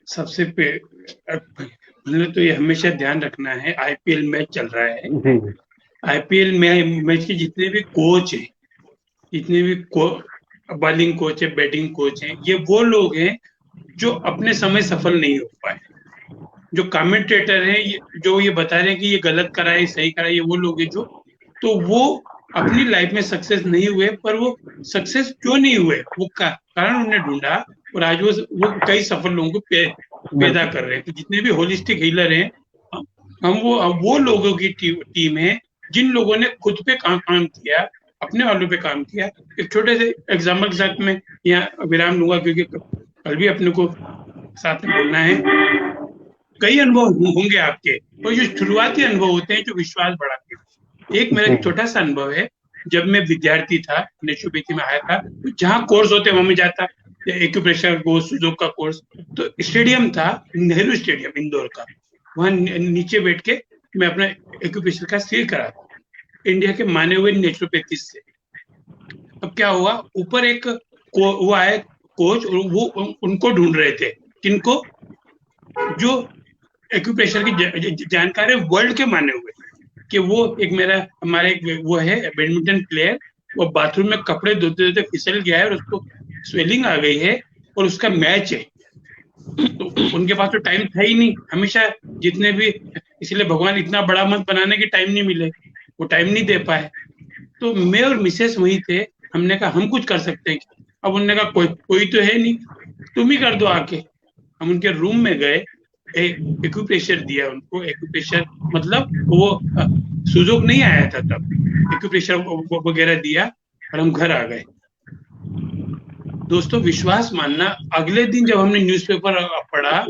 सबसे पहले तो ये हमेशा ध्यान रखना है, आईपीएल मैच चल रहा है जी। आईपीएल में मैच के जितने भी कोच हैं, जितने भी बॉलिंग कोच है, बैटिंग कोच है, ये वो लोग हैं जो अपने समय सफल नहीं हो पाए। जो कमेंटेटर हैं जो ये बता रहे हैं कि ये गलत करा है, सही करा है, ये वो लोग हैं जो, तो वो अपनी लाइफ में सक्सेस नहीं हुए। पर वो सक्सेस क्यों नहीं हुए, वो कारण उन्होंने ढूंढा, और आज वो कई सफल लोगों को पैदा कर रहे हैं। तो जितने भी होलिस्टिक हीलर हैं, हम वो लोगों की टीम है जिन लोगों ने खुद पे काम किया, अपने वालों पे काम किया। एक छोटे से एग्जाम्पल के साथ मैं यहाँ विराम लूंगा, क्योंकि कल भी अपने को साथ में बोलना है। कई अनुभव होंगे आपके, और जो शुरुआती अनुभव होते हैं जो विश्वास बढ़ाते हैं। एक मेरा छोटा सा अनुभव है, जब मैं विद्यार्थी था, नेचुरोपैथी में आया था, तो जहाँ कोर्स होते वहां में जाता, एक्यूप्रेशर कोर्स, सुजोग का कोर्स। तो स्टेडियम था नेहरू स्टेडियम इंदौर का, वहां नीचे बैठ के मैं अपना एक्यूप्रेशर का सील कराता, इंडिया के माने हुए नेचुरोपैथिस्ट से। अब क्या हुआ, ऊपर एक वो आए कोच, और वो उनको ढूंढ रहे थे, किनको, जो एक्यूप्रेशर की जानकारी वर्ल्ड के माने हुए, कि वो एक हमारे वो है बैडमिंटन प्लेयर, वो बाथरूम में कपड़े धोते धोते फिसल गया है और उसको स्वेलिंग आ गई है और उसका मैच है। तो उनके पास तो टाइम था ही नहीं, हमेशा जितने भी, इसलिए भगवान इतना बड़ा मत बनाने की टाइम नहीं मिले, वो टाइम नहीं दे पाए। तो मैं और मिसेस वही थे, हमने कहा हम कुछ कर सकते हैं। अब उन्होंने कहा कोई तो है नहीं, तुम ही कर दो आके। हम उनके रूम में गए, एक्यूप्रेशर दिया उनको। एक्यूप्रेशर मतलब वो सुजोग नहीं आया था तब, एक्यूप्रेशर वगैरह दिया और हम घर आ गए। दोस्तों विश्वास मानना, अगले दिन जब हमने न्यूज़पेपर पढ़ा,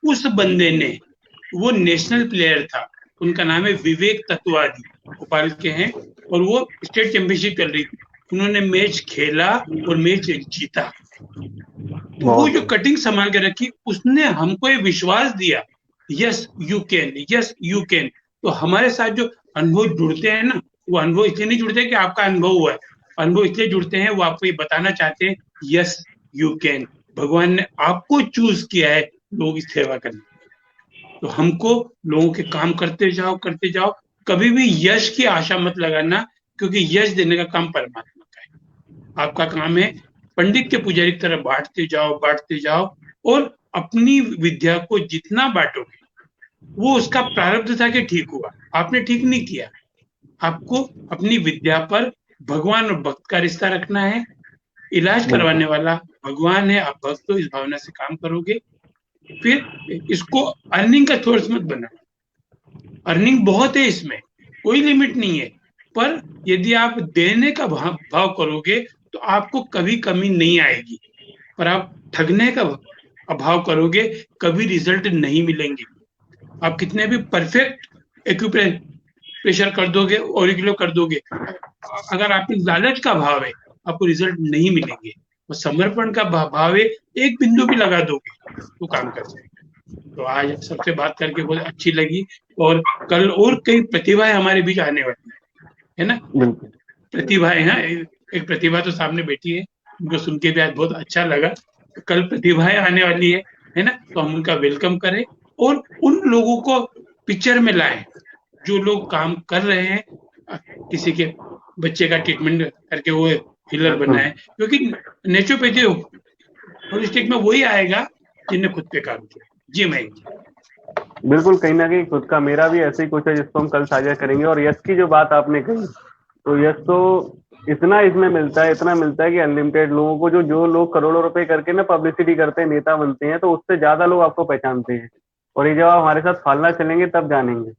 उस बंदे ने, वो नेशनल प्लेयर था, उनका नाम है विवेक तत्वादी, भोपाल के हैं, और वो स्टेट चैंपियनशिप चल रही थी, उन्होंने मैच खेला और मैच जीता। तो वो जो कटिंग संभाल के रखी, उसने हमको ये विश्वास दिया, yes you can, yes you can. तो हमारे साथ जो अनुभव जुड़ते हैं ना, वो अनुभव इसलिए नहीं जुड़ते कि आपका अनुभव हुआ है, अनुभव इसलिए जुड़ते हैं, वो आपको ये बताना चाहते हैं यस यू कैन। भगवान ने आपको चूज किया है लोगों की सेवा करने। तो हमको लोगों के काम करते जाओ, कभी भी यश की आशा मत लगाना, क्योंकि यश देने का काम परमात्मा का है। आपका काम है पंडित के पुजारी की तरह बांटते जाओ, और अपनी विद्या को जितना बांटोगे, वो उसका प्रारब्ध था कि ठीक हुआ, आपने ठीक नहीं किया। आपको अपनी विद्या पर भगवान और भक्त का रिश्ता रखना है। इलाज करवाने वाला भगवान है, आप भक्त हो, इस भावना से काम करोगे। फिर इसको अर्निंग का सोर्स मत बनाना। अर्निंग बहुत है, इसमें कोई लिमिट नहीं है, पर यदि आप देने का भाव करोगे तो आपको कभी कमी नहीं आएगी। पर आप ठगने का अभाव करोगे, कभी रिजल्ट नहीं मिलेंगे। आप कितने भी परफेक्ट एक्यूप्रेशर कर दोगे, ऑरिकुलर कर दोगे, अगर आप लालच का भाव है, आपको रिजल्ट नहीं मिलेंगे। और समर्पण का भाव है, एक बिंदु भी लगा दोगे तो काम कर जाएगा। तो आज सबसे बात करके बहुत अच्छी लगी, और कल और कई प्रतिभाएं हमारे बीच आने वाली है ना। प्रतिभाएं, हाँ, एक प्रतिभा तो सामने बैठी है, उनको सुन के भी आज बहुत अच्छा लगा। कल प्रतिभाएं आने वाली है ना, तो हम उनका वेलकम करें और उन लोगों को पिक्चर में लाएं जो लोग काम कर रहे हैं, किसी के बच्चे का ट्रीटमेंट करके वो हीलर बनाए, क्योंकि नेचुरोपैथी होलिस्टिक में वही आएगा जिन्हें खुद पे काम किया। जी मैं बिल्कुल, कहीं ना कहीं खुद का मेरा भी ऐसे ही कुछ है जिसको हम कल साझा करेंगे। और यश की जो बात आपने कही, तो यश तो इतना इसमें मिलता है कि अनलिमिटेड लोगों को, जो लोग करोड़ों रुपए करके ना पब्लिसिटी करते हैं, नेता बनते हैं, तो उससे ज्यादा लोग आपको पहचानते हैं। और ये जब आप हमारे साथ फालना चलेंगे तब जानेंगे।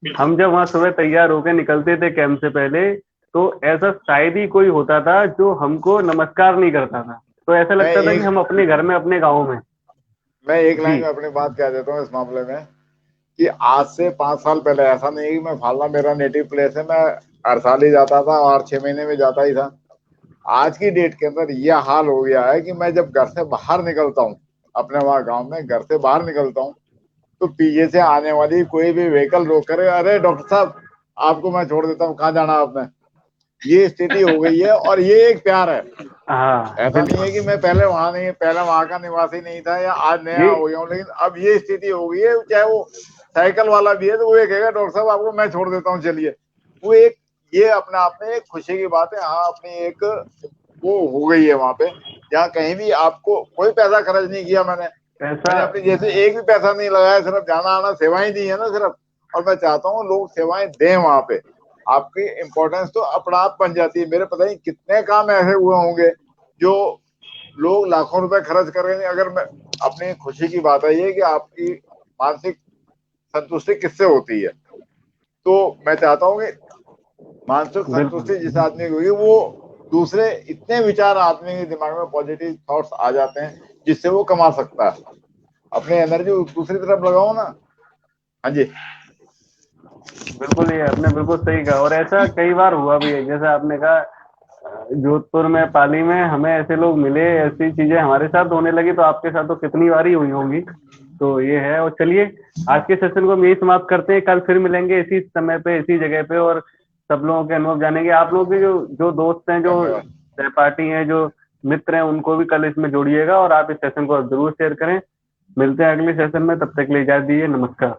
हम जब वहां सुबह तैयार होकर निकलते थे कैंप से पहले, तो ऐसा शायद ही कोई होता था जो हमको नमस्कार नहीं करता था। तो ऐसा लगता था कि हम अपने घर में, अपने गाँव में। मैं एक लाइन में अपनी बात कह देता हूँ इस मामले में, कि आज से 5 साल पहले ऐसा नहीं कि मैं फालना मेरा नेटिव प्लेस है, मैं हर साल ही जाता था और 6 महीने में जाता ही था। आज की डेट के अंदर यह हाल हो गया है कि मैं जब घर से बाहर निकलता हूँ, अपने वहां गांव में घर से बाहर निकलता हूँ, तो पीछे से आने वाली कोई भी व्हीकल रोक कर, अरे डॉक्टर साहब आपको मैं छोड़ देता हूँ, कहाँ जाना आपने, ये स्थिति हो गई है। और ये एक प्यार है, ऐसा नहीं है कि मैं पहले वहां का निवासी नहीं था या आज नया हो गया हूँ, लेकिन अब ये स्थिति हो गई है। चाहे वो साइकिल वाला भी है तो वो ये कहेगा डॉक्टर साहब आपको मैं छोड़ देता हूँ, चलिए। वो एक, ये अपने आप में एक खुशी की बात है। हाँ, अपनी एक वो हो गई है वहां पे, जहाँ कहीं भी आपको कोई पैसा खर्च नहीं किया मैंने अपनी जैसे एक भी पैसा नहीं लगाया, सिर्फ जाना आना सेवाएं दी है ना सिर्फ। और मैं चाहता हूँ लोग सेवाएं दें वहां पे, आपकी इम्पोर्टेंस तो अपना आप बन जाती है। मेरे पता नहीं कितने काम ऐसे हुए होंगे जो लोग लाखों रुपए खर्च कर रहे हैं। अगर मैं अपनी खुशी की बात है ये कि आपकी मानसिक संतुष्टि किससे होती है, तो मैं चाहता हूँ कि मानसिक संतुष्टि जिस आदमी को होगी, वो दूसरे इतने विचार आदमी के दिमाग में पॉजिटिव थॉट्स आ जाते हैं जिससे वो कमा सकता है। अपनी एनर्जी दूसरी तरफ लगाओ ना। हाँ जी, बिल्कुल, ये आपने बिल्कुल सही कहा। और ऐसा कई बार हुआ भी है, जैसे आपने कहा जोधपुर में, पाली में हमें ऐसे लोग मिले, ऐसी चीजें हमारे साथ होने लगी, तो आपके साथ तो कितनी बार ही हुई होंगी। तो ये है। और चलिए आज के सेशन को हम यही समाप्त करते हैं। कल फिर मिलेंगे इसी समय पे, इसी जगह पे, और सब लोगों के अनुभव जानेंगे। आप लोग भी जो दोस्त हैं, जो सहपाठी हैं, जो मित्र हैं, उनको भी कल इसमें जोड़िएगा और आप इस सेशन को जरूर शेयर करें। मिलते हैं अगले सेशन में, तब तक के लिए इजाजत दीजिए। नमस्कार।